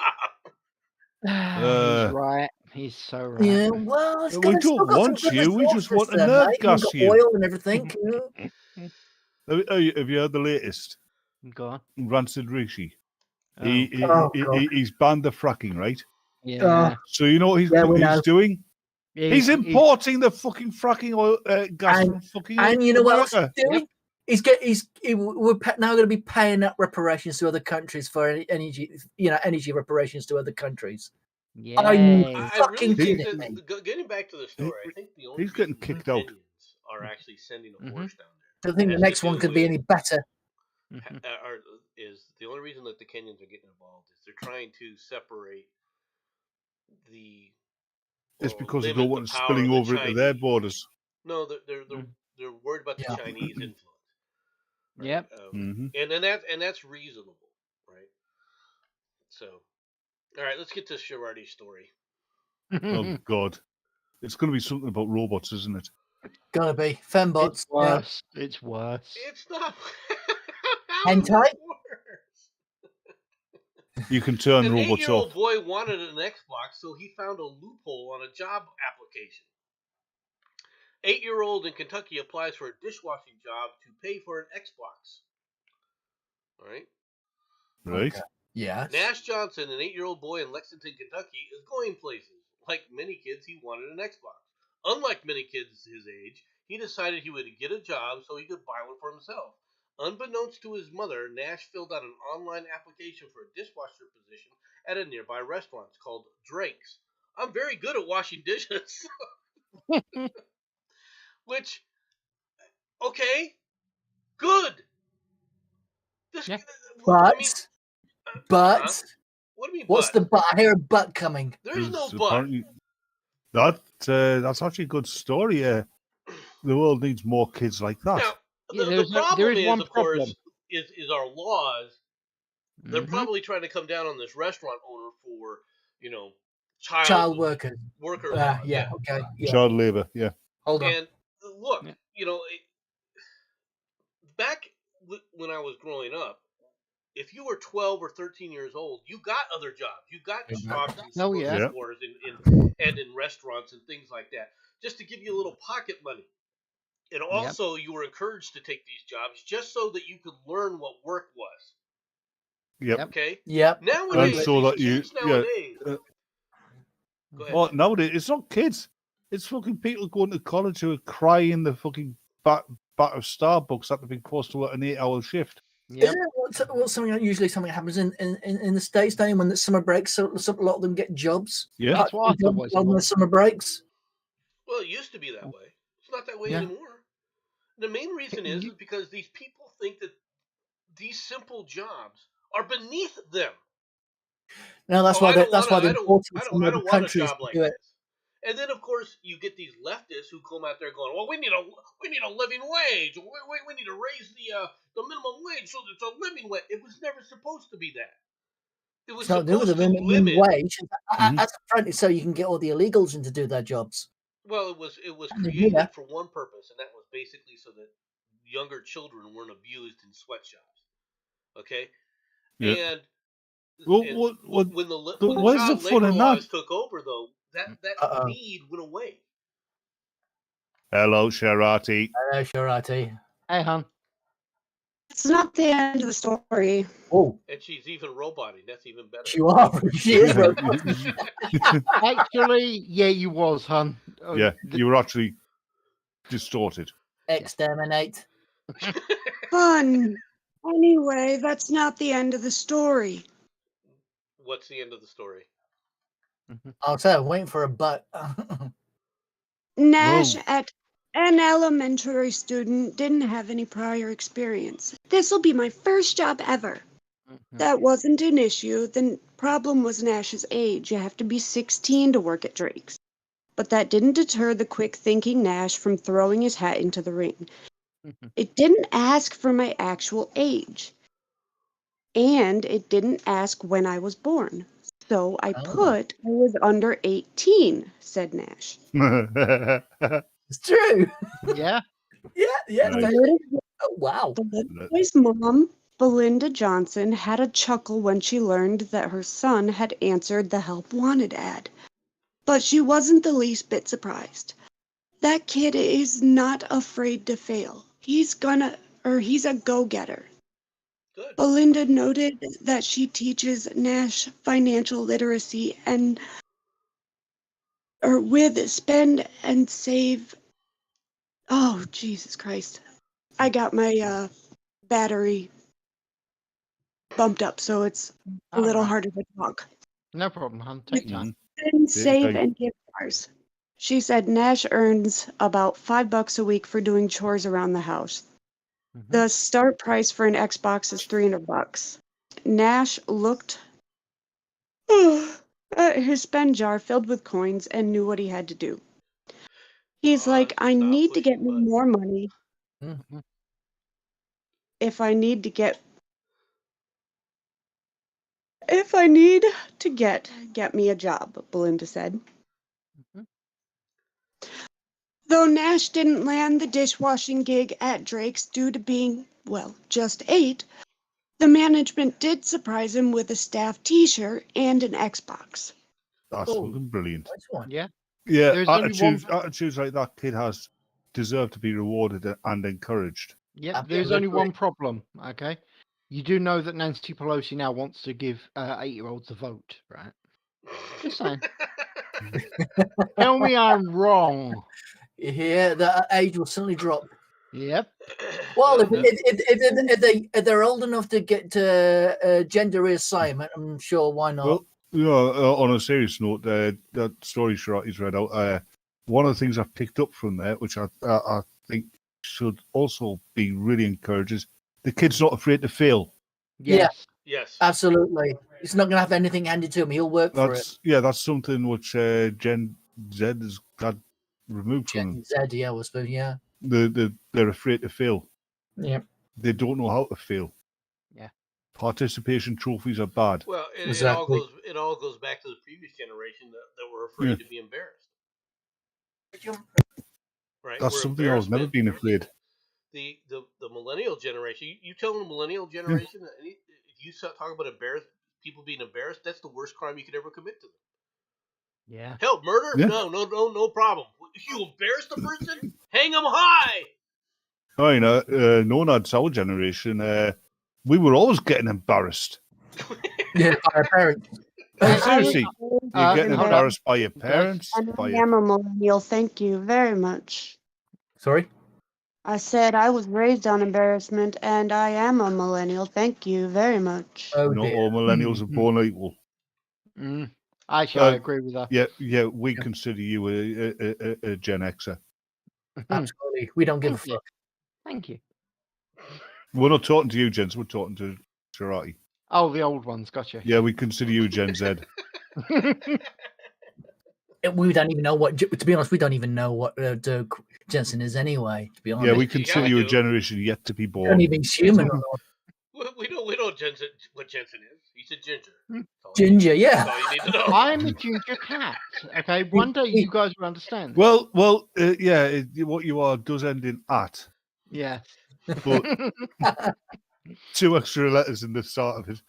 He's right. He's so right. Yeah, well, it's We got don't want you, we just want to nerve gas got you. oil and everything. You know? Have you heard the latest? Go on. Rancid Rishi. Oh, He's banned the fracking, right? yeah. So you know what Yeah, we know. he's doing? He's importing the fucking fracking oil gas And- from fucking And you know what else America. he's doing? We're now going to be paying up reparations to other countries for energy reparations to other countries. Yeah. Are you I fucking really think kidding me? that, getting back to the story, I think the only He's getting reason kicked the out. Kenyans are actually sending a Mhm. force down I think the has next to one do could be with- any better. Mhm. is the only reason that the Kenyans are getting involved is they're trying to separate the. It's or because they limit don't the want it power spilling of the over into their Chinese. borders. No, they're worried about the Yeah. Chinese influence. Right? Yep. Mm-hmm. And that's reasonable, right? So, all right, let's get to Girardi's story. Oh God, it's going to be something about robots, isn't it? Gotta be fembots. It's worse. It's worse. It's not. Hentai? You can turn An robots 8-year-old off. boy wanted an Xbox, so he found a loophole on a job application. 8-year-old in Kentucky applies for a dishwashing job to pay for an Xbox. All right. Right? Okay. Yeah. Nash Johnson, an 8-year-old boy in Lexington, Kentucky, is going places. Like many kids, he wanted an Xbox. Unlike many kids his age, he decided he would get a job so he could buy one for himself. Unbeknownst to his mother, Nash filled out an online application for a dishwasher position at a nearby restaurant called Drake's. I'm very good at washing dishes. Which, okay, good. This, Yeah. But, I mean, but, huh? What do you mean, what's but? the but? I hear a but coming. There is no Because but. apparently That's actually a good story. The world needs more kids like that. Now, Yeah, the there problem is is, one of course, problem. is our laws. They're Mhm. probably trying to come down on this restaurant owner for, child, Child workers. worker laws. Yeah. Okay. Yeah. Child labour, yeah. Hold on. And look, Yeah. back when I was growing up, if you were 12 or 13 years old, you got other jobs. You got jobs in Oh, grocery yeah. stores and in restaurants and things like that, just to give you a little pocket money. And also, you were encouraged to take these jobs just so that you could learn what work was. Yep. Okay. Yep. Nowadays, And so these that you- kids nowadays. uh, Go ahead. Oh, nowadays it's not kids. It's fucking people going to college who are crying the fucking back of Starbucks after being forced to work an 8-hour shift. Yep. Isn't it what's something happens in the States, Dane, when the summer breaks? So a lot of them get jobs. Yeah. That's what I thought was on the summer breaks. Well, it used to be that way. It's not that way Yeah. anymore. The main reason is because these people think that these simple jobs are beneath them. No, that's why I the importance don't in other want a countries job to like do it. this. And then, of course, you get these leftists who come out there going, "Well, we need a living wage. We need to raise the minimum wage so that it's a living wage." It was never supposed to be that. It was It's not doing with supposed the to minimum limit. wage. Mhm. That's apparently so you can get all the illegals in to do their jobs. Well, it was Yeah. created for one purpose, and that was basically so that younger children weren't abused in sweatshops. Okay, Yeah. and Well, and what, when the where's the child fun labor in laws that? took over, though, that Uh-oh. need went away. Hello, Sharati. Hello, Sharati. Hey, hon. It's not the end of the story. Oh, And she's even roboting. That's even better. you are. She is robot. Actually, yeah, you was, hon. Yeah, you were actually distorted. Exterminate. Fun. Anyway, that's not the end of the story. What's the end of the story? I'll say I'm waiting for a butt. Nash, Whoa. at an elementary student, didn't have any prior experience. This'll be my first job ever. That wasn't an issue. The problem was Nash's age. You have to be 16 to work at Drake's. But that didn't deter the quick-thinking Nash from throwing his hat into the ring. It didn't ask for my actual age. And it didn't ask when I was born. So I put I was under 18, said Nash. It's true. Yeah. Yeah. Nice. Oh, wow. The little boy's mom, Belinda Johnson, had a chuckle when she learned that her son had answered the Help Wanted ad. But she wasn't the least bit surprised. That kid is not afraid to fail. He's a go-getter. Good. Belinda noted that she teaches Nash financial literacy with spend and save. Oh, Jesus Christ. I got my battery bumped up, so it's a little Alright. harder to talk. No problem, hon. Take your time. Spend, save, okay. and gift cards. She said Nash earns about $5 a week for doing chores around the house. The start price for an Xbox is $300. Nash looked at his spend jar filled with coins and knew what he had to do. He's like, I stop need to get pushing me buttons. more money. If I need to get me a job, Belinda said. Though Nash didn't land the dishwashing gig at Drake's due to being, well, just 8, the management did surprise him with a staff t-shirt and an Xbox. That's fucking brilliant. Nice one. Yeah. Yeah, There's only attitudes like that kid has deserve to be rewarded and encouraged. Yeah, there's only Absolutely. one problem, okay? You do know that Nancy Pelosi now wants to give 8-year-olds a vote, right? Just saying. Tell me I'm wrong. Yeah, the age will certainly drop. Yep. Well, No, if they're old enough to get to gender reassignment, I'm sure why not. Well, on a serious note, that story Sharati's read out, one of the things I've picked up from there, which I think should also be really encouraged, is the kid's not afraid to fail. Yes. Yes. Absolutely. He's not going to have anything handed to him. He'll work for it. That's something which Jen Z has got removed from them. Gen Z, yeah, was yeah. They're afraid to fail. Yeah. They don't know how to fail. Yeah. Participation trophies are bad. Well, Exactly. it all goes back to the previous generation that were afraid to be embarrassed. Right? That's something I was never been afraid. The millennial generation. You tell the millennial generation that if you talk about people being embarrassed, that's the worst crime you could ever commit to them. Yeah. Hell, murder? Yeah. No problem. If you embarrass the person, hang them high. Oh, you know, Nomads, our generation, we were always getting embarrassed. Yeah, by our parents. Seriously, you're getting embarrassed by your parents. And I am a millennial. Thank you very much. Sorry? I said I was raised on embarrassment, and I am a millennial. Thank you very much. Oh, Not dear. all millennials are born equal. Actually, I agree with that. Yeah, we consider you a Gen Xer. Absolutely. We don't give a Thank you. fuck. Thank you. We're not talking to you, Jens. We're talking to Shirati. Oh, the old ones, gotcha. Yeah, we consider you Gen Z. We don't even know what, to be honest, we don't even know what Jensen is anyway, to be honest. Yeah, we consider you a generation yet to be We born. don't even human or not. We know Jensen, what Jensen is. He's a ginger. Ginger, yeah. That's all you need to know. I'm a ginger cat. Okay, one day you guys will understand. Well, yeah, what you are does end in at. Yeah. But 2 extra letters in the start of it.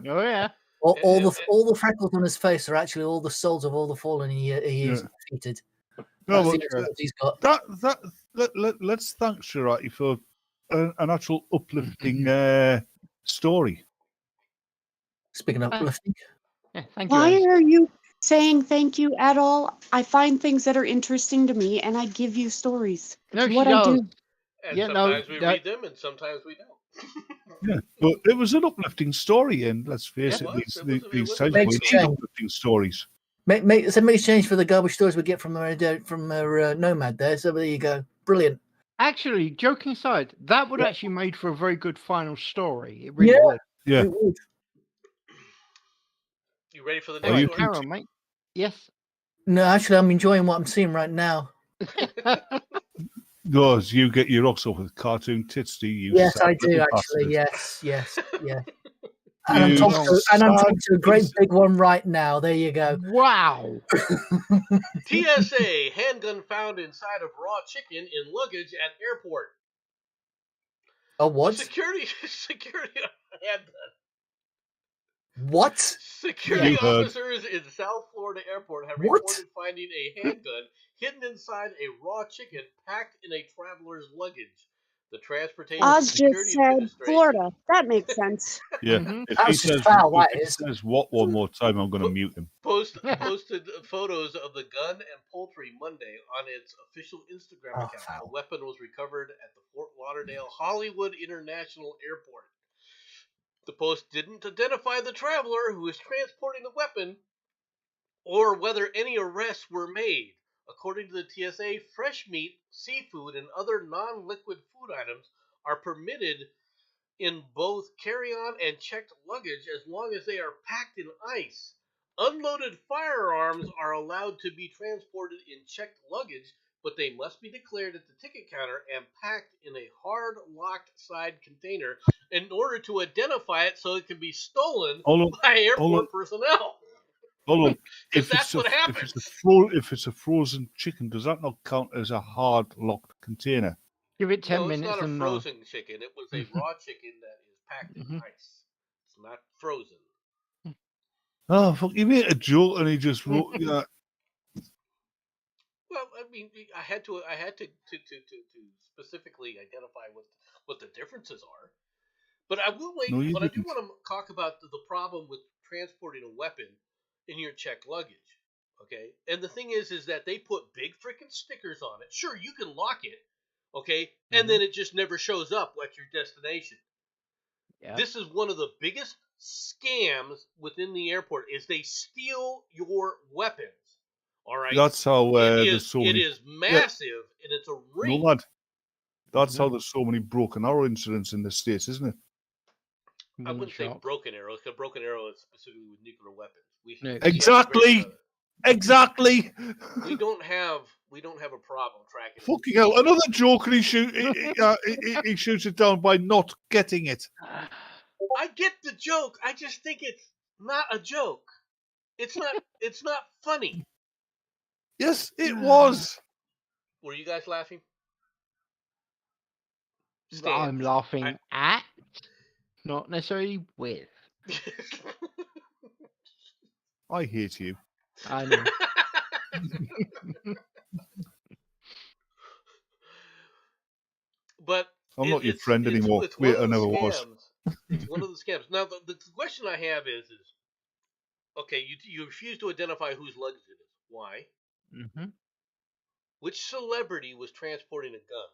Oh yeah. All the freckles on his face are actually all the souls of all the fallen he has defeated. No, That's but the souls he's got. let's thank Shirati for an actual uplifting story. Speaking of uplifting, Yeah, thank you. Why Alice. are you saying thank you at all? I find things that are interesting to me, and I give you stories. No, It's she what I does. do. And Yeah, no, sometimes we read them, and sometimes we don't. Yeah, but it was an uplifting story, and let's face Yeah, it, it these was times Makes we change. need uplifting stories. it's a makes change for the garbage stories we get from our Nomad there. So there you go. Brilliant. Actually, joking aside, that would actually made for a very good final story. It really would. Yeah. It would. You ready for the Are next you story? Carol, mate. Yes. No, actually, I'm enjoying what I'm seeing right now. Because you get your rocks off with cartoon tits, do you? Yes, sad I do little actually. bastard? Yes. And I'm You talking to a great sad big one right now. There you go. Wow. TSA handgun found inside of raw chicken in luggage at airport. Oh, what? Security handgun. What? Security You heard. officers in South Florida airport have What? reported finding a handgun hidden inside a raw chicken packed in a traveler's luggage. The Transportation Oz Security just said Administration. Florida. That makes sense. Yeah. Mhm. If That he was just says, foul, that if he is. says what one more time, I'm going to mute him. Posted photos of the gun and poultry Monday on its official Instagram Oh, account. foul. The weapon was recovered at the Fort Lauderdale Hollywood International Airport. The post didn't identify the traveler who was transporting the weapon or whether any arrests were made. According to the TSA, fresh meat, seafood, and other non-liquid food items are permitted in both carry-on and checked luggage as long as they are packed in ice. Unloaded firearms are allowed to be transported in checked luggage, but they must be declared at the ticket counter and packed in a hard locked side container in order to identify it so it can be stolen by airport personnel. Hold on. Because that's what happens. If it's a frozen chicken, does that not count as a hard locked container? Give it 10 No, it's minutes not a and frozen chicken. It was a raw chicken that is packed in ice. It's not frozen. Oh, fuck, you made a joke and he just wrote that. Well, I mean, I had to specifically identify what the differences are. But I will wait. No, you but I do didn't. want to talk about the problem with transporting a weapon in your checked luggage. Okay, and the thing is that they put big freaking stickers on it. Sure, you can lock it. Okay, and then it just never shows up at your destination. Yeah. This is one of the biggest scams within the airport. Is they steal your weapons. All right. That's how it is massive, and it's a ring. Nomad. That's how there's so many broken arrow incidents in the States, isn't it? I wouldn't say broken arrows, because broken arrow is specifically with nuclear weapons. Exactly. Exactly. We don't have a problem tracking. Fucking hell! Another joker. He shoots it down by not getting it. I get the joke. I just think it's not a joke. It's not funny. Yes, it was. Were you guys laughing? I'm laughing at, not necessarily with. I hate you. I know. But I'm not your friend anymore. It's one Wait, I of the never scams. was. It's one of the scams. Now, the question I have is okay, you refuse to identify whose luggage it is. Why? Mm-hmm. Which celebrity was transporting a gun?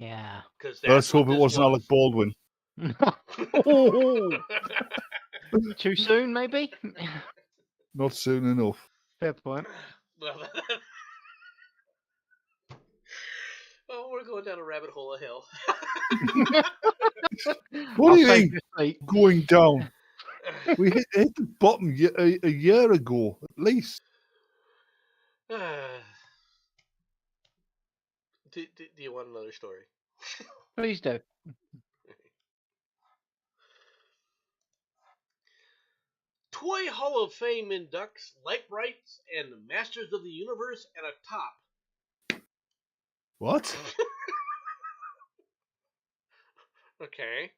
Yeah. Because Let's hope it wasn't Alec Baldwin. Oh, too soon, maybe? Not soon enough. Fair point. Well, oh, we're going down a rabbit hole of hell. What do you mean going down? We hit the bottom a year ago, at least. Do you want another story? Please do. Toy Hall of Fame inducts Light Brights and Masters of the Universe at a top. What? Okay.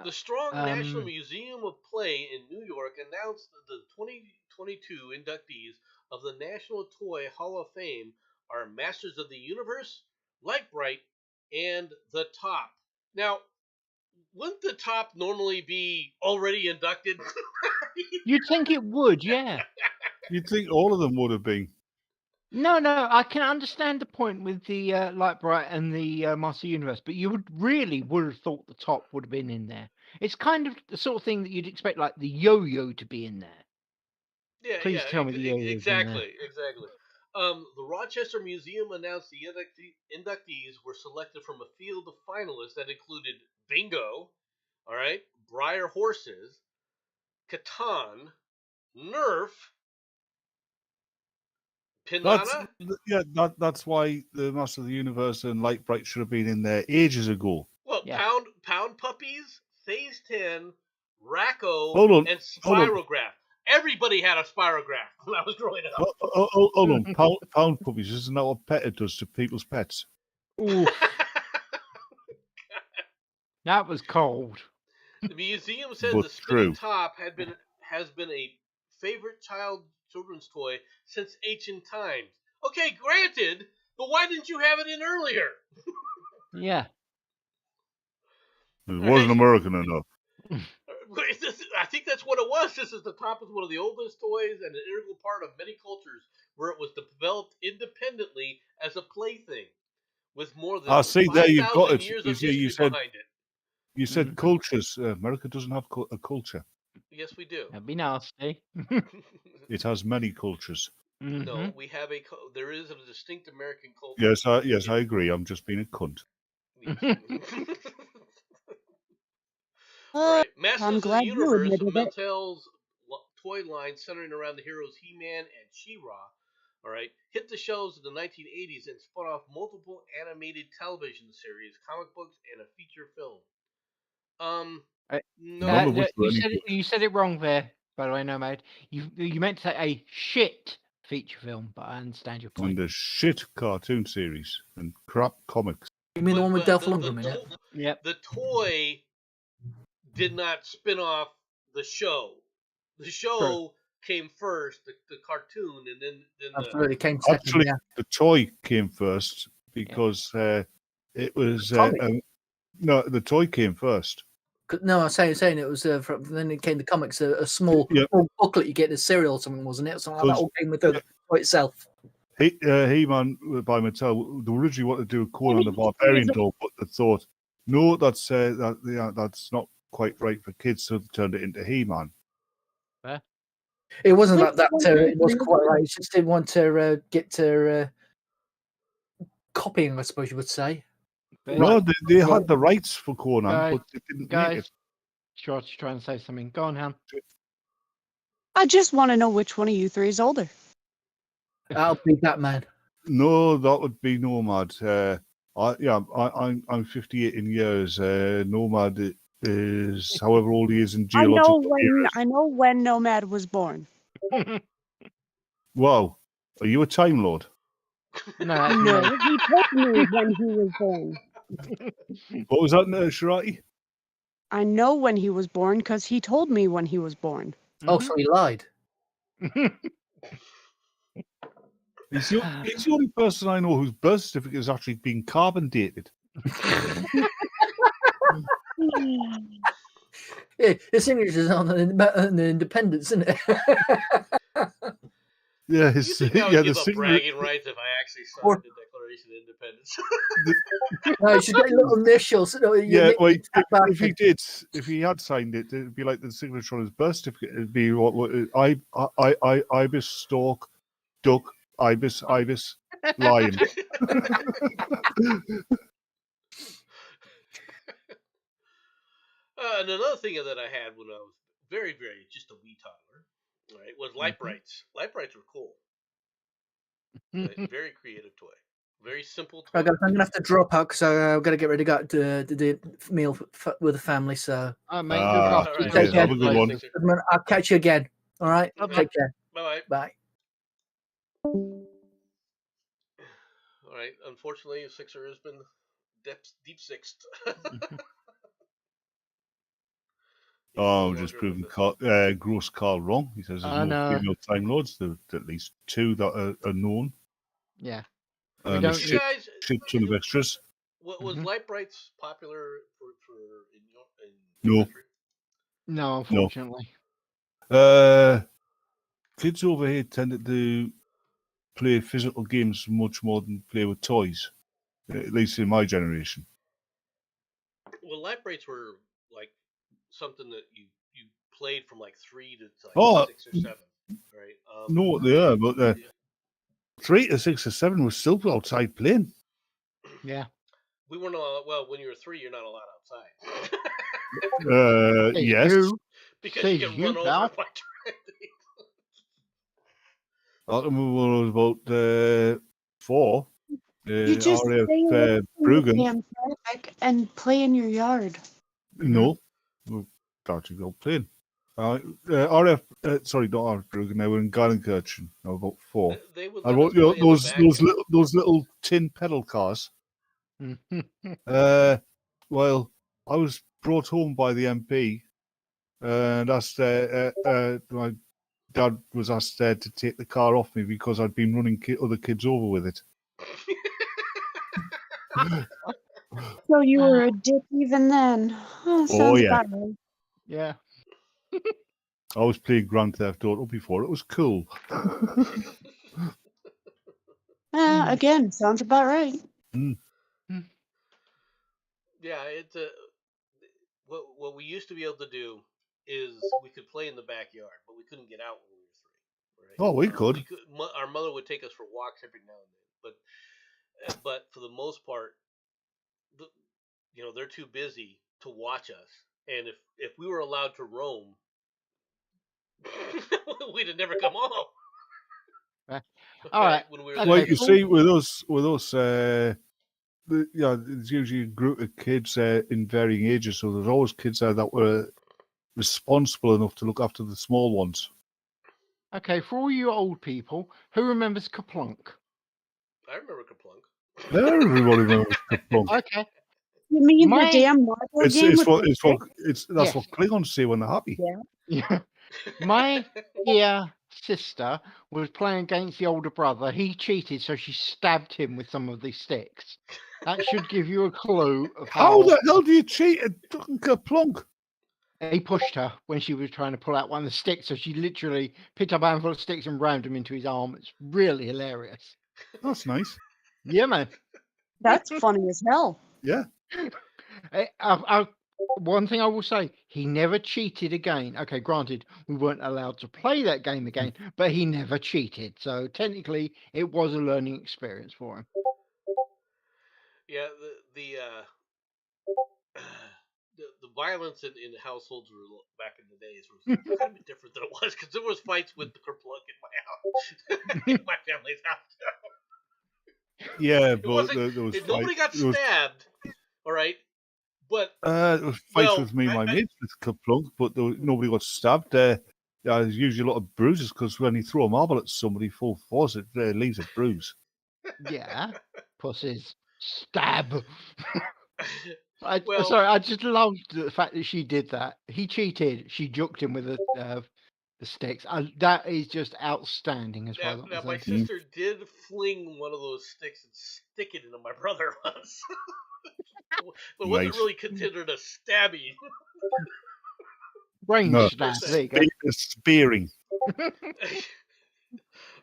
The Strong National Museum of Play in New York announced the 2022 inductees of the National Toy Hall of Fame are Masters of the Universe, Light Bright, and the Top. Now, wouldn't the Top normally be already inducted? You'd think it would, yeah. You'd think all of them would have been. No, I can understand the point with the Light Bright and the Master Universe, but you would have thought the Top would have been in there. It's kind of the sort of thing that you'd expect, like the Yo-Yo to be in there. Yeah, Please tell me the Yo-Yo's exactly. The Rochester Museum announced the inductees were selected from a field of finalists that included Bingo, all right, Briar Horses, Catan, Nerf, Pinata. That's why the Master of the Universe and Light Bright should have been in there ages ago. Well, yeah. Pound Puppies, Phase 10, Racco, and Spirograph. Everybody had a Spirograph when I was growing up. Hold on. Pound Puppies, isn't that what PETA does to people's pets? Ooh. That was cold. The museum said the spinning top has been a favorite children's toy since ancient times. Okay, granted, but why didn't you have it in earlier? Yeah. It wasn't American enough. I think that's what it was. The top is one of the oldest toys and an integral part of many cultures where it was developed independently as a plaything with more than 5,000 years of history behind it. You said cultures. America doesn't have a culture. Yes, we do. That'd be nasty. It has many cultures. Mm-hmm. No, we have there is a distinct American culture. Yes, I agree. I'm just being a cunt. All right. Masters of the Universe, Mattel's toy line centering around the heroes He-Man and She-Ra, all right, hit the shelves in the 1980s and spun off multiple animated television series, comic books, and a feature film. No, you said it wrong there, by the way, Nomad. You meant to say a shit feature film, but I understand your point. And a shit cartoon series and crap comics. You mean the one with Dolph Lundgren in it? Yep. The toy did not spin off the show. The show came first, the cartoon, and then absolutely came second. Actually, the toy came first because it was no, the toy came first. No, I'm saying it was. Then it came the comics, a small booklet you get in a cereal or something, wasn't it? Something like that all came with the toy itself. He-Man by Mattel, they originally wanted to do a Conan the Barbarian doll, but they thought, no, that's not quite right for kids, so they turned it into He-Man. It wasn't like that. It wasn't quite right. It just didn't want to get to copying, I suppose you would say. No, they had the rights for Conan, but they didn't make it. George trying to say something. Go on, Han. I just want to know which one of you three is older. I'll be Batman. No, that would be Nomad. I'm 58 in years. Nomad is however old he is in geological years. I know when Nomad was born. Wow, are you a Time Lord? No, that's No, me. he told me when he was born. What was that, Shirati? I know when he was born because he told me when he was born. Oh, so he lied. He's the only person I know whose birth certificate has actually been carbon dated. Yeah, the signature's on the Independence, isn't it? Yeah, You think I would give up signature. bragging rights if I actually signed the Declaration of Independence? No, you should get little initials. So Yeah, well, if if he had signed it, it'd be like the signature on his birth certificate. It'd be what Ibis, stork, duck, ibis, lion. And another thing that I had when I was very, very just a wee toddler, right, was light brights. Light brights were cool. Right? Very creative toy. Very simple toy. I'm gonna have to drop out because I've got to get ready to go to the meal with the family. So, Mate, good All luck. right, Take care. Have a good one. I'll catch you again. All right. Bye-bye. Take care. Bye. Bye. All right. Unfortunately, Sixer has been deep sixed. Oh, just proving Gross Carl wrong. He says there's no female Time Lords. There's at least 2 that are known. Yeah. And Did a you guys, shit ton of extras. Was Light Brights popular in No. country? No, unfortunately. Kids over here tended to play physical games much more than play with toys. At least in my generation. Well, Light Brights were like something that you played from like 3 to like 6 or 7, right? Know what they are, but 3 to 6 or 7 was still outside playing. Yeah. We weren't allowed. Well, when you're 3, you're not allowed outside. Yes. Because you get run over by trains. I remember when I was about 4. You just stay Bruggen. and play in your yard. No, we started go playing. RF, sorry, not RF Bruggen. They were in Gardenkirchen. I was about 4. They would I wrote those little tin pedal cars. Well, I was brought home by the MP, and asked. My dad was asked to take the car off me because I'd been running other kids over with it. So you were a dick even then. Sounds yeah. about right. Yeah. I was playing Grand Theft Auto before. It was cool. Again, sounds about right. Yeah, it's what we used to be able to do is we could play in the backyard, but we couldn't get out when we were 3. Right? Oh, we could. Our mother would take us for walks every now and then, but for the most part, they're too busy to watch us. And if we were allowed to roam, we'd have never come home. All right. When we were Well, you see, with us, there's usually a group of kids in varying ages, so there's always kids there that were responsible enough to look after the small ones. Okay, for all you old people, who remembers Kaplunk? I remember Kaplunk. Everybody remembers Kaplunk. Okay. You mean the damn marble game? That's what Klingons say when they're happy. Yeah. My dear sister was playing against the older brother. He cheated, so she stabbed him with some of these sticks. That should give you a clue of how the hell do you cheat at fucking Kaplunk? He pushed her when she was trying to pull out one of the sticks, so she literally picked up a handful of sticks and rammed them into his arm. It's really hilarious. That's nice. Yeah, man. That's funny as hell. Yeah. One thing I will say, he never cheated again. Okay, granted, we weren't allowed to play that game again, but he never cheated. So technically, it was a learning experience for him. Yeah, the violence in the households were back in the days was kind of different than it was because there was fights with the kerplunk in my house, in my family's house. Yeah, It but wasn't. there was Nobody got there was stabbed. All right, but there was fights well, with me and my mates with Kaplunk, but nobody got stabbed. There's usually a lot of bruises because when you throw a marble at somebody full force, it leaves a bruise. Yeah, pussies. Stab. well, Sorry, I just loved the fact that she did that. He cheated. She juked him with the sticks. That is just outstanding as far as I'm now my concerned. sister did fling one of those sticks and stick it into my brother once. But it wasn't Nice. really considered a stabbing. Range No, stab. se. There you go. spearing.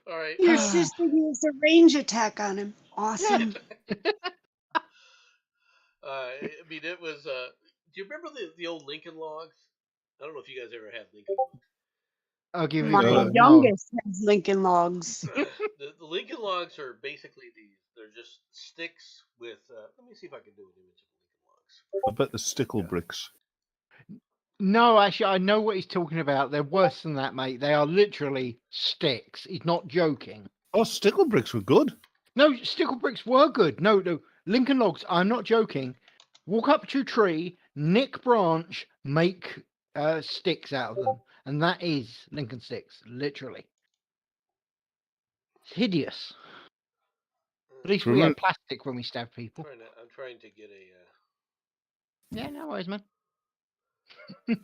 All right. Your sister used a range attack on him. Awesome. I mean, it was. Do you remember the old Lincoln Logs? I don't know if you guys ever had Lincoln Logs. I'll give you My the no. youngest has Lincoln Logs. The Lincoln Logs are basically these. They're just sticks with. Let me see if I can do an image of Lincoln Logs. I bet the stickle bricks. No, actually, I know what he's talking about. They're worse than that, mate. They are literally sticks. He's not joking. Oh, stickle bricks were good. No, stickle bricks were good. No. Lincoln Logs, I'm not joking. Walk up to a tree, nick branch, make sticks out of them. And that is Lincoln sticks, literally. It's hideous. At least we had plastic when we stabbed people. I'm trying to get a. Yeah, no worries, man.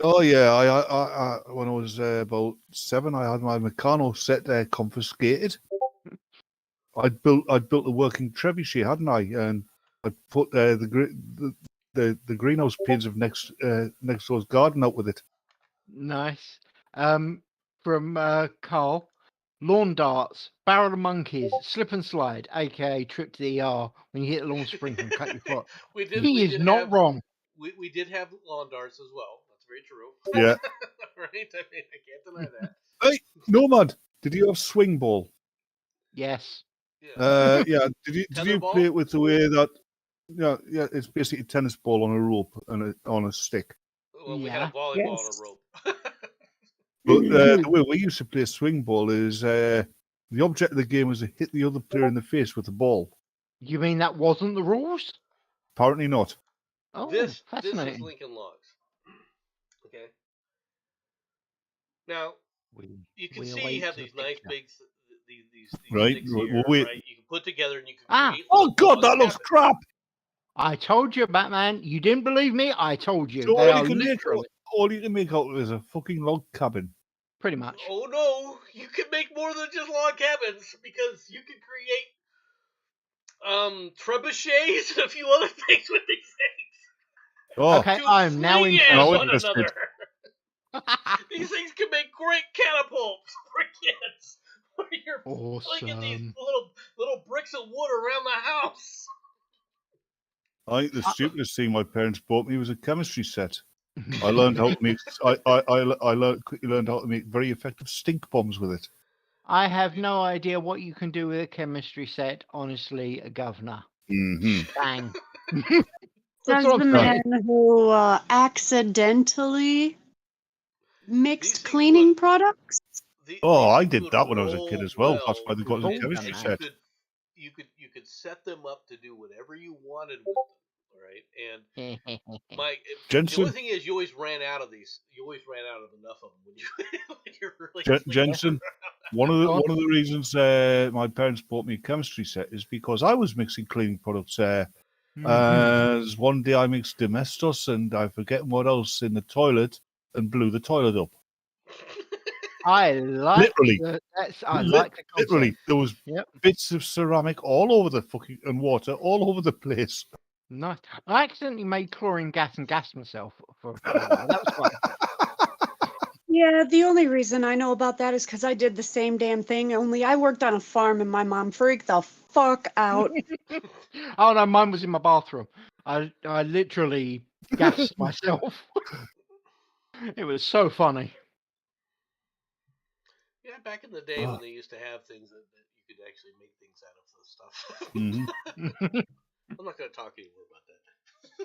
Oh yeah, I when I was about 7, I had my Meccano set confiscated. I'd built a working trebuchet, hadn't I? And I put the greenhouse panes of next door's garden out with it. Nice. From Carl, lawn darts, barrel of monkeys, slip and slide, aka trip to the ER when you hit the lawn sprinkler and cut your foot. He is not wrong. We did have lawn darts as well. That's very true. Yeah. Right? I mean, I can't deny that. Hey, Nomad, did you have swing ball? Yes. Yeah. Yeah. Did you play it with the way that? Yeah, it's basically a tennis ball on a rope and on a stick. Well, we had a volleyball on a rope. But the way we used to play swing ball is the object of the game was to hit the other player in the face with the ball. You mean that wasn't the rules? Apparently not. Oh, this fascinating. is Lincoln Logs. Okay. Now you can see you have these nice big these right. sticks here, Wait. right? You can put together and you can create. Oh God, that looks crap. I told you, Batman. You didn't believe me. I told you. So They are literally all you can make out of it is a fucking log cabin. pretty much. Oh no, you can make more than just log cabins because you can create trebuchets and a few other things with these things. Oh, okay, I'm now interested. These things can make great catapults for kids. Where you're flinging these little bricks of wood around the house. I think the stupidest thing my parents bought me was a chemistry set. I learned how to make. I quickly learned how to make very effective stink bombs with it. I have no idea what you can do with a chemistry set. Honestly, Governor. Mm-hmm. Bang. Says the man who accidentally mixed cleaning products. I did that when I was a kid as well. That's why they got the chemistry set. You could set them up to do whatever you wanted with them. All right, and Jenson, the only thing is, you always ran out of these. You always ran out of enough of them when you're really. Jenson, one of the reasons my parents bought me a chemistry set is because I was mixing cleaning products. As one day I mixed Domestos and I forget what else in the toilet and blew the toilet up. I like literally. I like the concept. Literally, there was bits of ceramic all over the fucking and water all over the place. Nice. I accidentally made chlorine gas and gassed myself for a while. That was fun. Yeah, the only reason I know about that is because I did the same damn thing, only I worked on a farm and my mom freaked the fuck out. Oh no, mine was in my bathroom. I literally gassed myself. It was so funny. Yeah, back in the day when they used to have things that you could actually make things out of the stuff. Mm-hmm. I'm not going to talk anymore about that.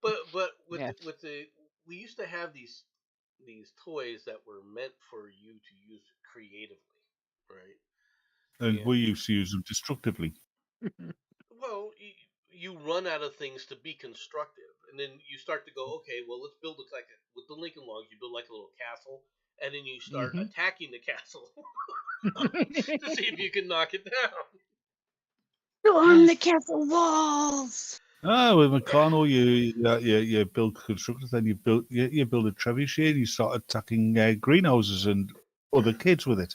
But with Yes. the we used to have these toys that were meant for you to use creatively, right? And And we used to use them destructively. well, you run out of things to be constructive, and then you start to go, okay, well, let's build it like with the Lincoln Logs. You build like a little castle, and then you start Mhm. attacking the castle to see if you can knock it down. Storm the Yes. castle walls. With Meccano, you build constructors, then you build a trebuchet, and you start attacking greenhouses and other kids with it.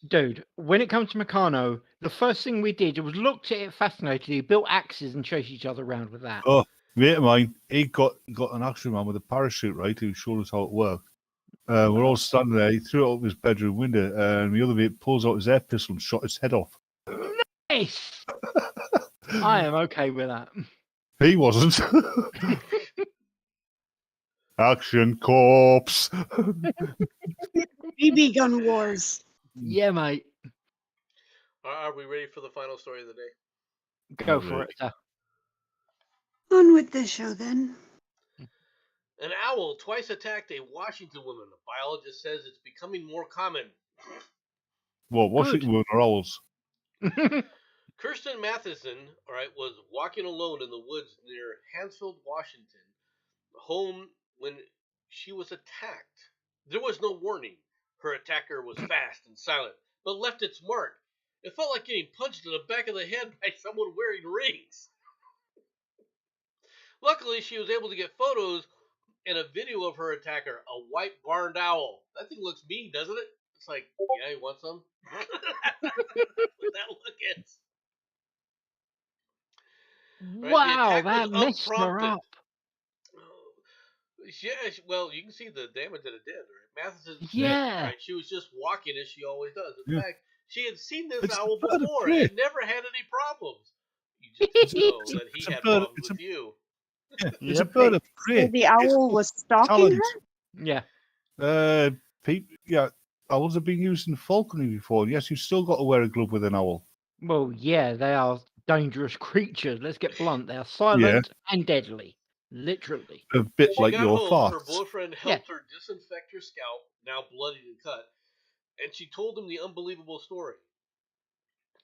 Dude, when it comes to Meccano, the first thing we did was looked at it fascinatedly, built axes and chased each other around with that. Oh, mate of mine, he got an action man with a parachute, right? Who showed us how it worked. We're all standing there. He threw it out of his bedroom window, and the other mate pulls out his air pistol and shot his head off. Nice! I am okay with that. He wasn't. Action corpse. BB gun wars. Yeah, mate. Are we ready for the final story of the day? Go Not for really. it, sir. On with the show then. An owl twice attacked a Washington woman. A biologist says it's becoming more common. What, Washington women are owls? Kirsten Matheson, was walking alone in the woods near Hansfield, Washington, home when she was attacked. There was no warning. Her attacker was fast and silent, but left its mark. It felt like getting punched in the back of the head by someone wearing rings. Luckily, she was able to get photos and a video of her attacker, a white barned owl. That thing looks mean, doesn't it? It's like, yeah, you want some? That's what that look is. Right? The Wow, attack was that messed her unprompted. up. Yeah, well, you can see the damage that it did. Right? Matheson said, Yeah. she was just walking as she always does. In Yeah. fact, she had seen this It's owl a bird of before prey. and never had any problems. You just didn't know that he it's a had bird- problems it's with you. Yeah, it's Yep. a bird of So prey. the owl was stalking Talent. her? Yeah. Owls have been used in falconry before. Yes, you've still got to wear a glove with an owl. Well, yeah, they are dangerous creatures. Let's get blunt. They are silent and deadly. Literally. A bit She like got your home, her farts. boyfriend helped her disinfect her scalp, now bloodied and cut, and she told him the unbelievable story.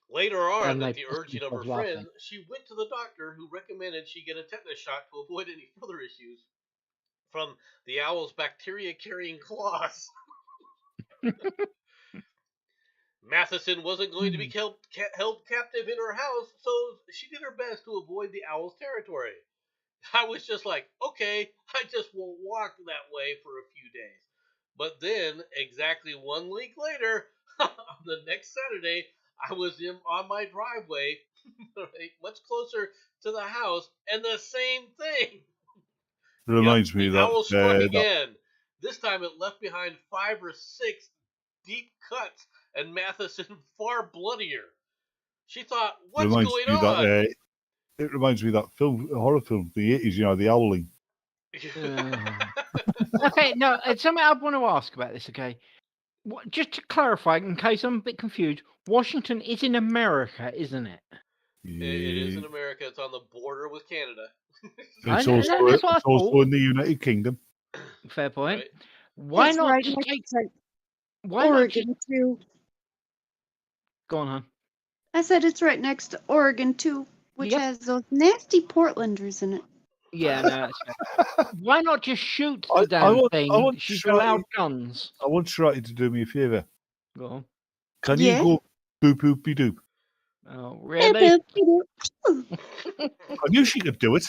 Later on, And at they the pissed urging of her themselves laughing. friend, she went to the doctor who recommended she get a tetanus shot to avoid any further issues from the owl's bacteria-carrying claws. Matheson wasn't going to be held captive in her house, so she did her best to avoid the owl's territory. I was just like, okay, I just won't walk that way for a few days. But then, exactly 1 week later, on the next Saturday, I was on my driveway, much closer to the house, and the same thing. Reminds me the that owl struck again. This time it left behind 5 or 6 deep cuts, and Matheson far bloodier. She thought, what's going on? It reminds me of that film, a horror film, the 80s, the Owling. Okay, no, it's something I want to ask about this, okay? Just to clarify, in case I'm a bit confused, Washington is in America, isn't it? It is in America. It's on the border with Canada. It's That's what I thought. also in the United Kingdom. Fair point. Right. Why It's not right just next take... to Why not just... Oregon too. Go on, hon. I said it's right next to Oregon too, which Yep. has those nasty Portlanders in it. Yeah, no, that's fair. Why not just shoot the damn thing? She's allowed guns. I want Shratty to do me a favour. Go on. Can Yeah. you go boop boopy doop? Oh, really? I knew she could do it.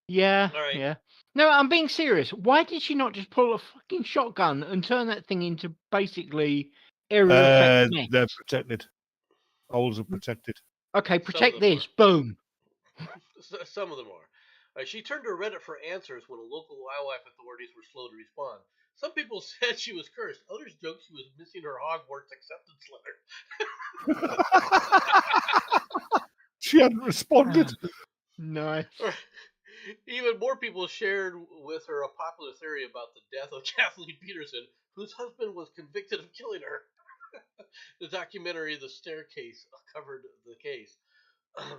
Yeah, All right. yeah. No, I'm being serious. Why did she not just pull a fucking shotgun and turn that thing into basically aerial effect mess? They're protected. Owls are protected. Okay, protect them this. Boom. Some of them are. She turned to Reddit for answers when local wildlife authorities were slow to respond. Some people said she was cursed. Others joked she was missing her Hogwarts acceptance letter. She hadn't responded. Nice. Even more people shared with her a popular theory about the death of Kathleen Peterson, whose husband was convicted of killing her. The documentary The Staircase covered the case.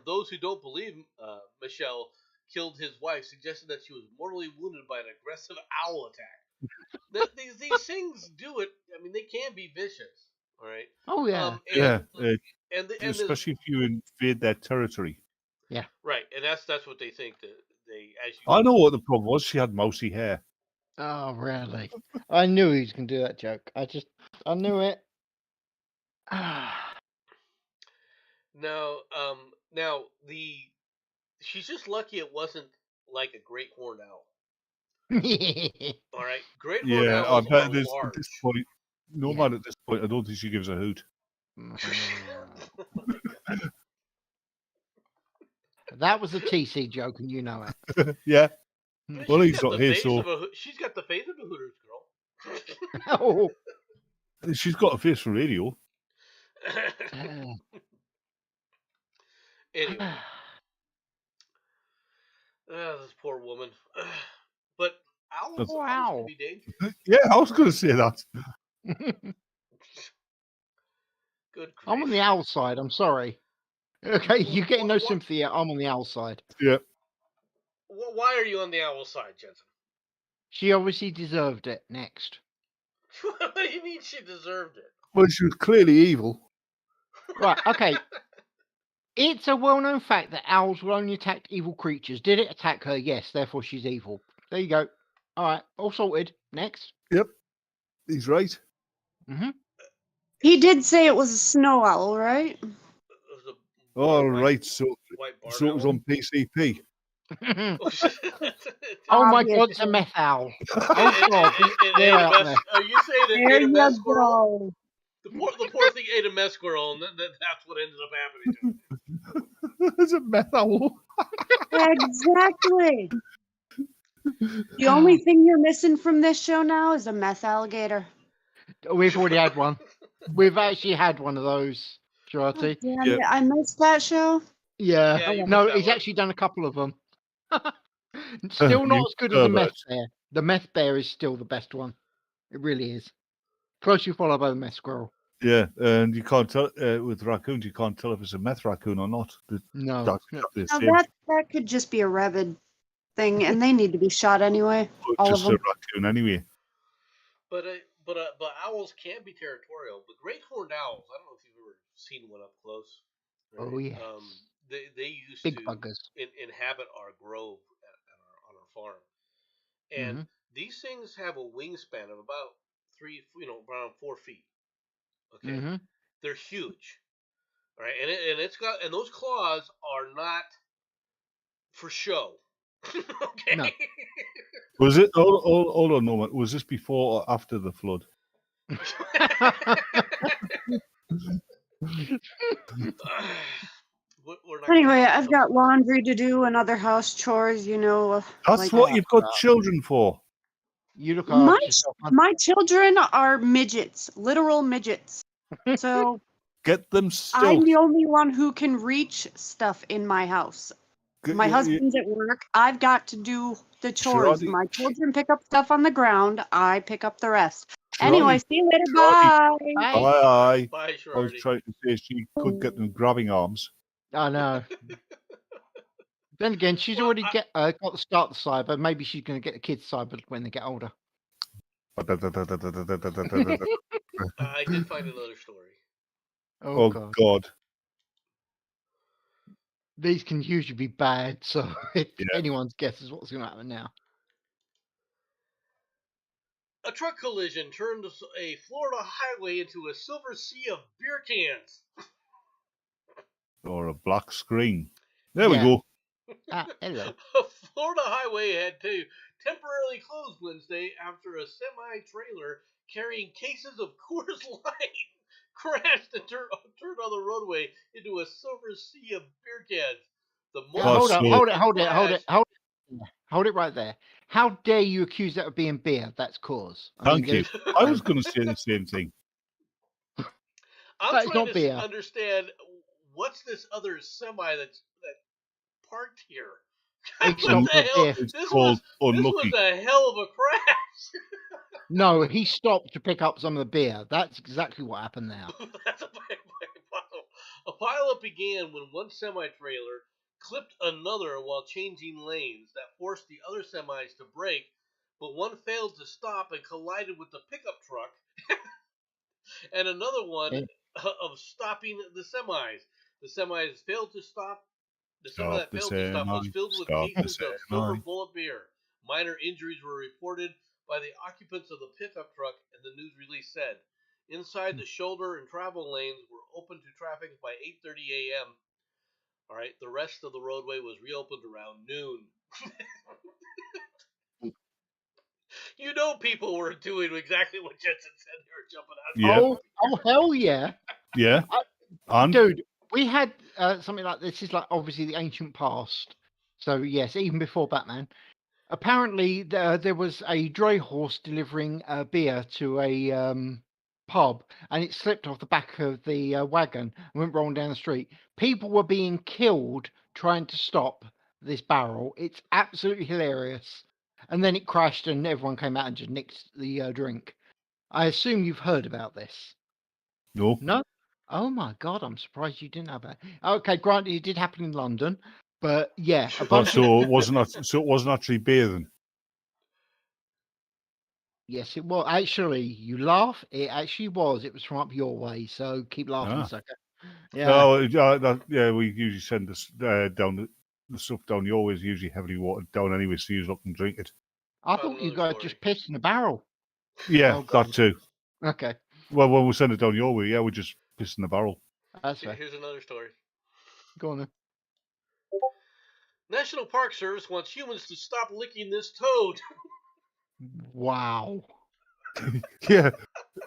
Those who don't believe Michelle killed his wife suggested that she was mortally wounded by an aggressive owl attack. These things do it. I mean, they can be vicious. All right. Oh yeah. Yeah, And there's especially if you invade their territory. Yeah. right, and that's what they think that they as you. I know what the problem was. She had mousy hair. Oh really? I knew he was gonna do that joke. I knew it. Now, she's just lucky it wasn't like a great horned owl. All right, great horned Yeah, I owls bet are this, large. at this point, Nomad at this point, I don't think she gives a hoot. That was a TC joke, and you know it. Yeah. She's Well, he's got not the here, face so of she's got the face of a Hooters girl. Oh. she's got a face for radio. Anyway, this poor woman. But owls can be dangerous. Yeah, I was going to say that. Good grief. I'm on the owl side. I'm sorry. Okay, you're getting no sympathy yet. I'm on the owl side. Yeah. Why are you on the owl side, Jensen? She obviously deserved it. Next. What do you mean she deserved it? Well, she was clearly evil. Right, okay. It's a well-known fact that owls will only attack evil creatures. Did it attack her? Yes, therefore she's evil. There you go. All right, all sorted. Next. Yep, he's right. Mm-hmm. He did say it was a snow owl, right? All right, so it was on PCP. Oh my God, it's a meth owl. Oh God, they're out there. Are you saying it There ate a you meth squirrel? go. The poor thing ate a meth squirrel, and that's what ended up happening to it. It's a meth owl. Exactly. The only thing you're missing from this show now is a meth alligator. We've already had one. We've actually had one of those, Shorty. Oh, damn it. I missed that show. Yeah. Yeah, you No, missed that he's one. actually done a couple of them. Still not You as good as the meth pervert. bear. The meth bear is still the best one. It really is. Closely followed by the meth squirrel. Yeah, and you can't tell with raccoons. You can't tell if it's a meth raccoon or not. No. That's exactly the Now same. that could just be a rabid thing, and they need to be shot anyway. It's All of just a them. raccoon anyway. But owls can be territorial. But great horned owls, I don't know if you've ever seen one up close. Right? Oh yes. They used Big to buggers. inhabit our grove on our farm, and these things have a wingspan of about around 4 feet. Okay, they're huge, right? And those claws are not for show. Okay. No. Was it? Hold on a moment. Was this before or after the flood? Anyway, I've got laundry to do and other house chores, you know. That's like what that. you've got children for. You look My, after yourself. my children are midgets, literal midgets. So Get them I'm still. the only one who can reach stuff in my house. My husband's at work. I've got to do the chores. Shroddy. My children pick up stuff on the ground. I pick up the rest. Shroddy. Anyway, see you later. Shroddy. Bye. Bye. Bye, I was Shorty. trying to say she could get them grabbing arms. I know. Then again, she's already got the start the cyber. Maybe she's going to get the kids cyber when they get older. I did find another story. Oh God. These can usually be bad, so it's anyone's guess is what's going to happen now. A truck collision turned a Florida highway into a silver sea of beer cans. Or a black screen. There we go. Hello. A Florida highway had to temporarily close Wednesday after a semi-trailer carrying cases of Coors Light crashed and turned on the roadway into a silver sea of beer cans. Hold it right there. How dare you accuse that of being beer? That's cause. Thank you. I was going to say the same thing. I'm trying to understand what's this other semi that parked here. It's What the hell? It's called unlucky. This was a hell of a crash. No, he stopped to pick up some of the beer. That's exactly what happened there. That's a pile. A pileup began when one semi-trailer clipped another while changing lanes. That forced the other semis to brake, but one failed to stop and collided with the pickup truck, and another one Eh, of stopping the semis. The semis failed to stop. The semi Stop that the failed to stop was semi. filled with Stop the cases of silver semi. bullet beer. Minor injuries were reported by the occupants of the pickup truck, and the news release said. Inside the shoulder and travel lanes were open to traffic by 8:30 a.m. All right, the rest of the roadway was reopened around noon. You know, people were doing exactly what Jensen said. They were jumping out. Yeah. Oh, hell yeah. Yeah. I- And Dude, we had something like this. Is like obviously the ancient past. So yes, even before Batman. Apparently, there was a dray horse delivering beer to a pub, and it slipped off the back of the wagon and went rolling down the street. People were being killed trying to stop this barrel. It's absolutely hilarious. And then it crashed, and everyone came out and just nicked the drink. I assume you've heard about this. no. No? Oh my God, I'm surprised you didn't know about it. Okay, granted, it did happen in London, but yeah, a bunch of. So it wasn't actually beer then. Yes, it was. Actually, you laugh. It actually was. It was from up your way, so keep laughing, Ah. sucker. Yeah. No, yeah, we usually send this down the stuff down your way is usually heavily watered down anyway, so you can drink it. I Found thought you another guys story. just pissed in a barrel. Yeah, Oh, God. that too. Okay, Well, when we send it down your way, yeah, we just piss in the barrel. that's fair. Here's another story. Go on then. National Park Service wants humans to stop licking this toad. Wow. Yeah,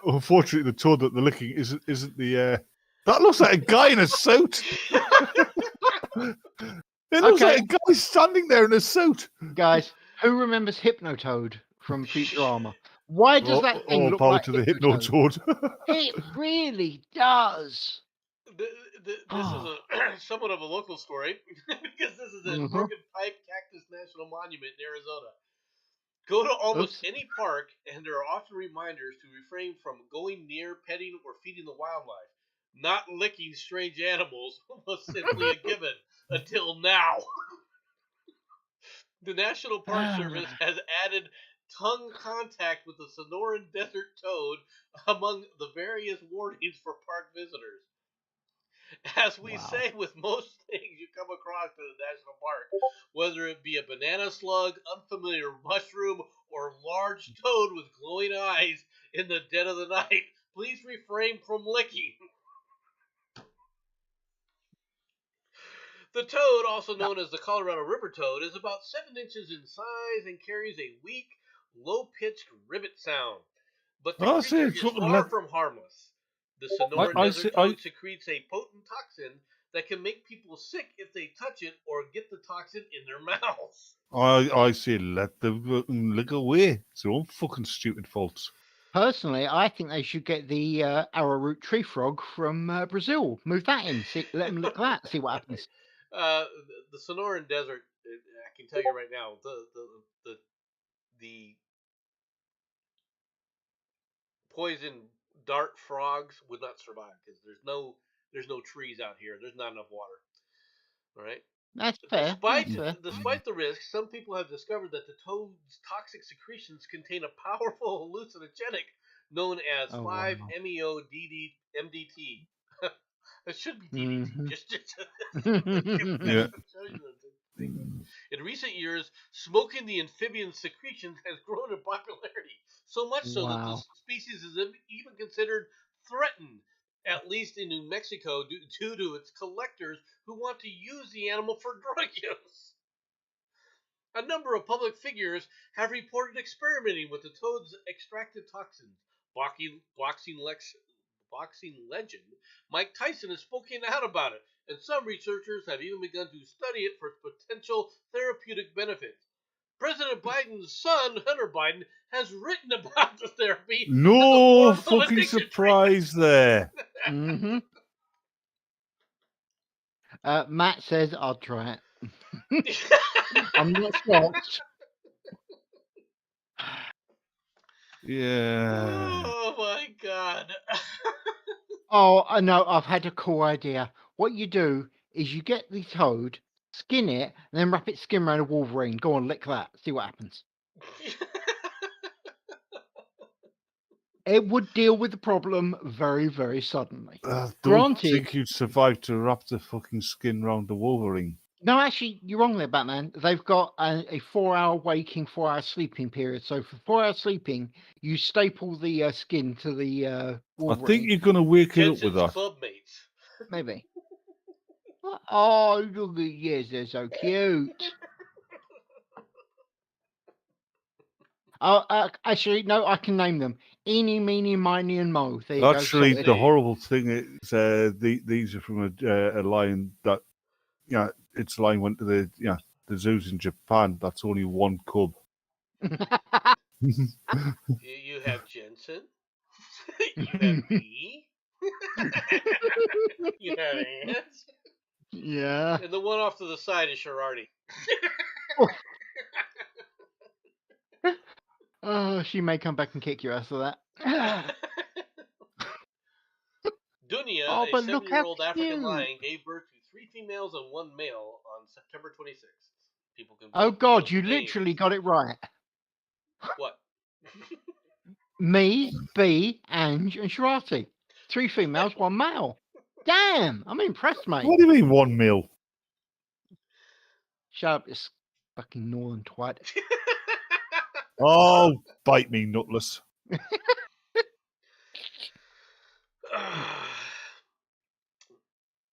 unfortunately, the toad that they're licking isn't the. That looks like a guy in a suit. It looks Okay. like a guy standing there in a suit. Guys, who remembers Hypnotoad from Futurama? Why does that thing All look power like to the Hypnotoad? Hypnotoad. It really does. This is a somewhat of a local story because this is at Mhm. Broken Pipe Cactus National Monument in Arizona. Go to almost Oops. any park, and there are often reminders to refrain from going near, petting, or feeding the wildlife. Not licking strange animals was simply a given until now. The National Park Service has added tongue contact with the Sonoran Desert toad among the various warnings for park visitors. As we Wow. say with most things you come across in a national park, whether it be a banana slug, unfamiliar mushroom, or large toad with glowing eyes in the dead of the night, please refrain from licking. The toad, also known as the Colorado River toad, is about 7 inches in size and carries a weak, low-pitched ribbit sound. But the Oh, see, creature it's is looking far like- from harmless. The Sonoran I Desert see- toad secretes a potent toxin that can make people sick if they touch it or get the toxin in their mouths. I say let them lick away. It's their own fucking stupid faults. Personally, I think they should get the arrowroot tree frog from Brazil. Move that in. Let them lick that. See what happens. The Sonoran Desert, I can tell you right now, the poison dart frogs would not survive because there's no trees out here. There's not enough water. All right. That's fair. Despite That's fair. despite the risk, some people have discovered that the toad's toxic secretions contain a powerful hallucinogenic known as Oh, wow. 5-MeO-DMDT. It should be DDT. Mhm. Just Yeah. In recent years, smoking the amphibian secretions has grown in popularity, so much so that the Wow. species is even considered threatened, at least in New Mexico, due to its collectors who want to use the animal for drug use. A number of public figures have reported experimenting with the toad's extracted toxins. Boxing legend Mike Tyson has spoken out about it, and some researchers have even begun to study it for potential therapeutic benefits. President Biden's son, Hunter Biden, has written about the therapy. No as a form of fucking addiction surprise there. hmm Matt says I'll try it. treatment. I'm not shocked. Yeah. Oh my god. Oh, I know. I've had a cool idea. What you do is you get the toad, skin it, and then wrap its skin around a Wolverine. Go on, lick that. See what happens. It would deal with the problem very, very suddenly. I don't Granted, think you'd survive to wrap the fucking skin round the Wolverine. no, actually, you're wrong there, Batman. They've got a 4-hour waking, 4-hour sleeping period. So for 4 hours sleeping, you staple the skin to the I Wolverine. think you're going to wake it up with Jensen's that. club mates. Maybe. Oh, look at yes, they're so cute. Oh, actually, no, I can name them. Eeny, meeny, miny, and mo. There you Actually, go. the horrible thing is these are from a lion that, its lion went to the zoos in Japan. That's only one cub. You have Jensen. You have me. You have ants. Yeah. And the one off to the side is Sharardi. Oh, she may come back and kick your ass for that. Dunya, Oh, a but look how 7-year-old African cute. lion, gave birth to 3 females and 1 male on September 26th. People can Oh vote God, those you names. literally got it right. What? Me, B, Ange, and Sharati. 3 females, 1 male. Damn, I'm impressed, mate. What do you mean 1 mil? Shut up, this fucking northern twat. Oh, bite me, nutless.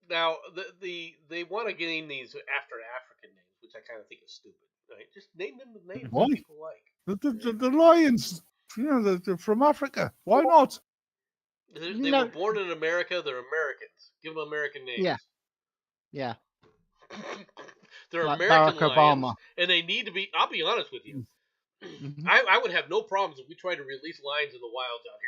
Now, they want to name these after African names, which I kind of think is stupid. Right? Just name them the names Why? that people like. The lions, they're from Africa. Why not? They were born in America. They're Americans. Give them American names. Yeah. They're Like American Barack lions, Obama. and they need to be. I'll be honest with you. Mhm. I would have no problems if we tried to release lions in the wild out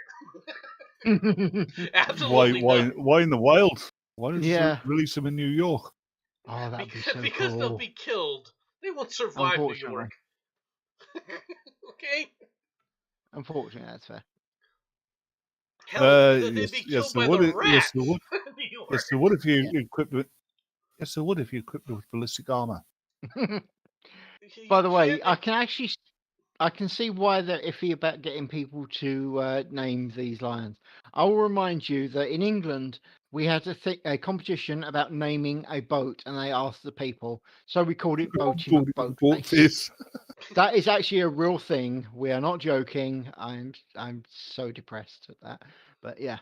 here. Absolutely none. Why in the wild? Why don't you Yeah. release them in New York? Oh, that'd be so Because cool. they'll be killed. They won't survive New Unfortunately. York. Okay. Unfortunately, that's fair. Hell, they'd be killed by the rats. Yes, they would. in New York. Yes, they would if you equipped it. Yes, they would if you equipped it with ballistic armor. By the way, I can see why they're iffy about getting people to name these lions. I will remind you that in England we had a competition about naming a boat, and they asked the people, so we called it Boaty McBoatface. That is actually a real thing. We are not joking. I'm so depressed at that, but yeah,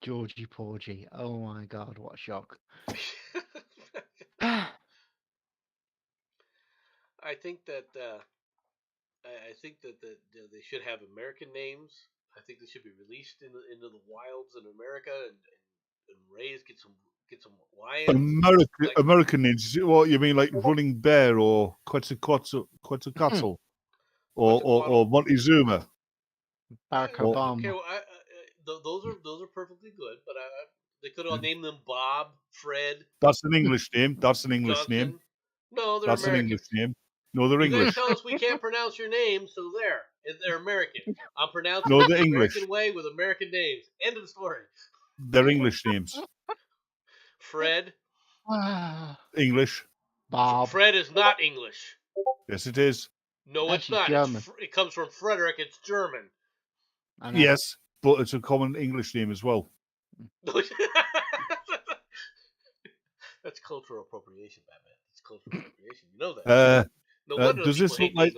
Georgie Porgy. Oh my God, what a shock! I think that they should have American names. I think they should be released into the wilds in America and raised. Get some lions. American names. What you mean, like Running Bear or Quetzalcoatl or Montezuma? Barack Okay, Obama. well, those are perfectly good, but they could have named them Bob, Fred. That's an English name. That's an English Johnson. name. No, they're That's American. an English name. No, they're You English. guys tell us we can't pronounce your name, so there. They're American. I'm pronouncing No, it they're the English. American way with American names. End of story. They're English names. Fred. English. Bob. Fred is not English. Yes, it is. No, That's it's not. German. It comes from Frederick. It's German. I know. Yes, but it's a common English name as well. That's cultural appropriation, Batman. It's cultural appropriation. You know that. No wonder does this look like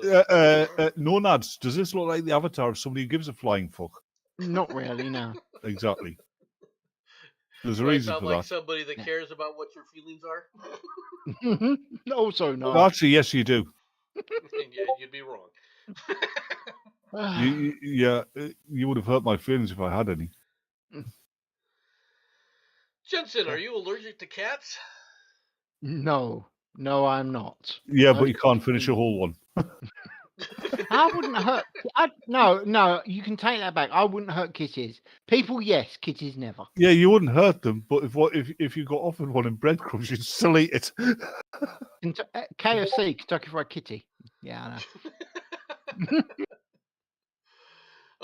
Nomads? Does this look like the avatar of somebody who gives a flying fuck? Not really, no. Exactly. There's a Do I reason sound for like that. somebody that cares about what your feelings are? Also, no. Actually, yes, you do. Yeah, you'd be wrong. You would have hurt my feelings if I had any. Jensen, are you allergic to cats? No, I'm not. Yeah, but you can't finish a whole one. I wouldn't hurt. No, you can take that back. I wouldn't hurt kitties. People, yes. Kitties, never. Yeah, you wouldn't hurt them, but if you got offered one in breadcrumbs, you'd still eat it. KFC, Kentucky Fried Kitty. Yeah, I know.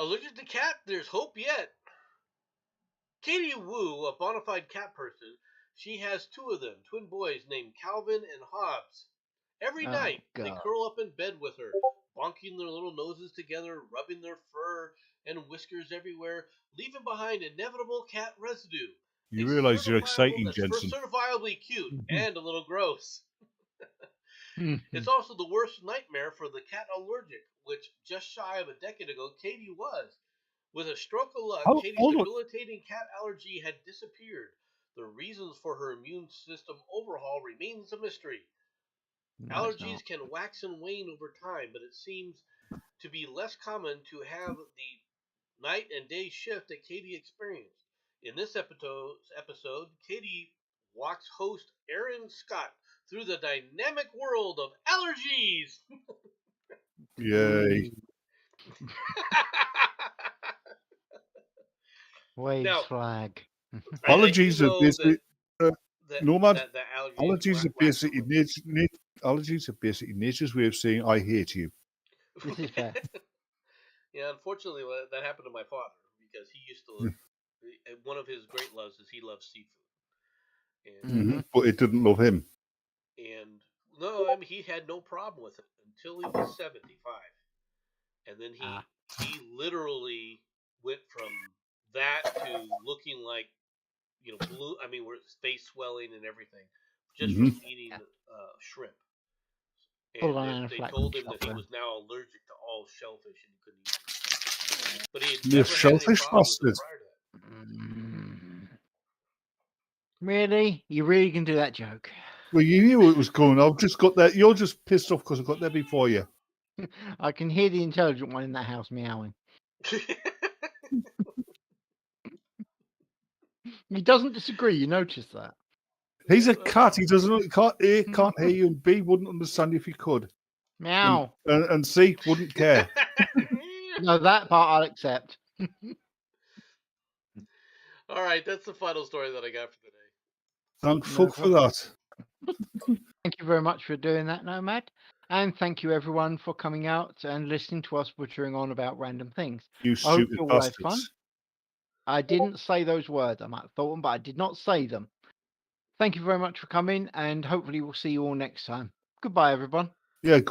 Allergic to cat? There's hope yet. Katie Wu, a bona fide cat person, she has two of them, twin boys named Calvin and Hobbs. Every Oh, night, they God. curl up in bed with her, bonking their little noses together, rubbing their fur and whiskers everywhere, leaving behind inevitable cat residue. You realise you're exciting, That's Jensen. certifiably cute and a little gross. Mhm. It's also the worst nightmare for the cat allergic, which just shy of a decade ago, Katie was. With a stroke of luck, Hold Katie's on. debilitating cat allergy had disappeared. The reasons for her immune system overhaul remains a mystery. No, it's Allergies not. can wax and wane over time, but it seems to be less common to have the night and day shift that Katie experienced. In this episode, Katie walks host Aaron Scott through the dynamic world of allergies. Yay. Waves Now, flag. I do Allergies are know basically Nomad. that allergies Allergies are wax basically and wane. allergies are basically nature's way of saying I hate you. This is fair. Yeah, unfortunately, that happened to my father because he used to. One of his great loves is he loves seafood, Mhm. But it didn't love him. and no, I mean he had no problem with it until he was 75, and then Ah. he literally went from that to looking like blue. I mean, where his face swelling and everything, just from eating shrimp. Full And on they told anaphylactic him that shock he then. was now allergic to all shellfish and he couldn't eat it. But he had You never had any shellfish problems with it bastard. prior to that. Mm. Really? You really can do that joke? Well, you knew it was coming. I've just got there. You're just pissed off because I got there before you. I can hear the intelligent one in that house meowing. He doesn't disagree. You notice that? He's a cat. He doesn't. Can't hear you, and B wouldn't understand if he could, Meow. and C wouldn't care. No, that part I'll accept. All right, that's the final story that I got for today. Thank No fuck for problem. that. Thank you very much for doing that, Nomad. And thank you everyone for coming out and listening to us butchering on about random things. You I hope stupid you all had fun. bastards. I didn't say those words. I might have thought them, but I did not say them. Thank you very much for coming, and hopefully we'll see you all next time. Goodbye, everyone. Yeah.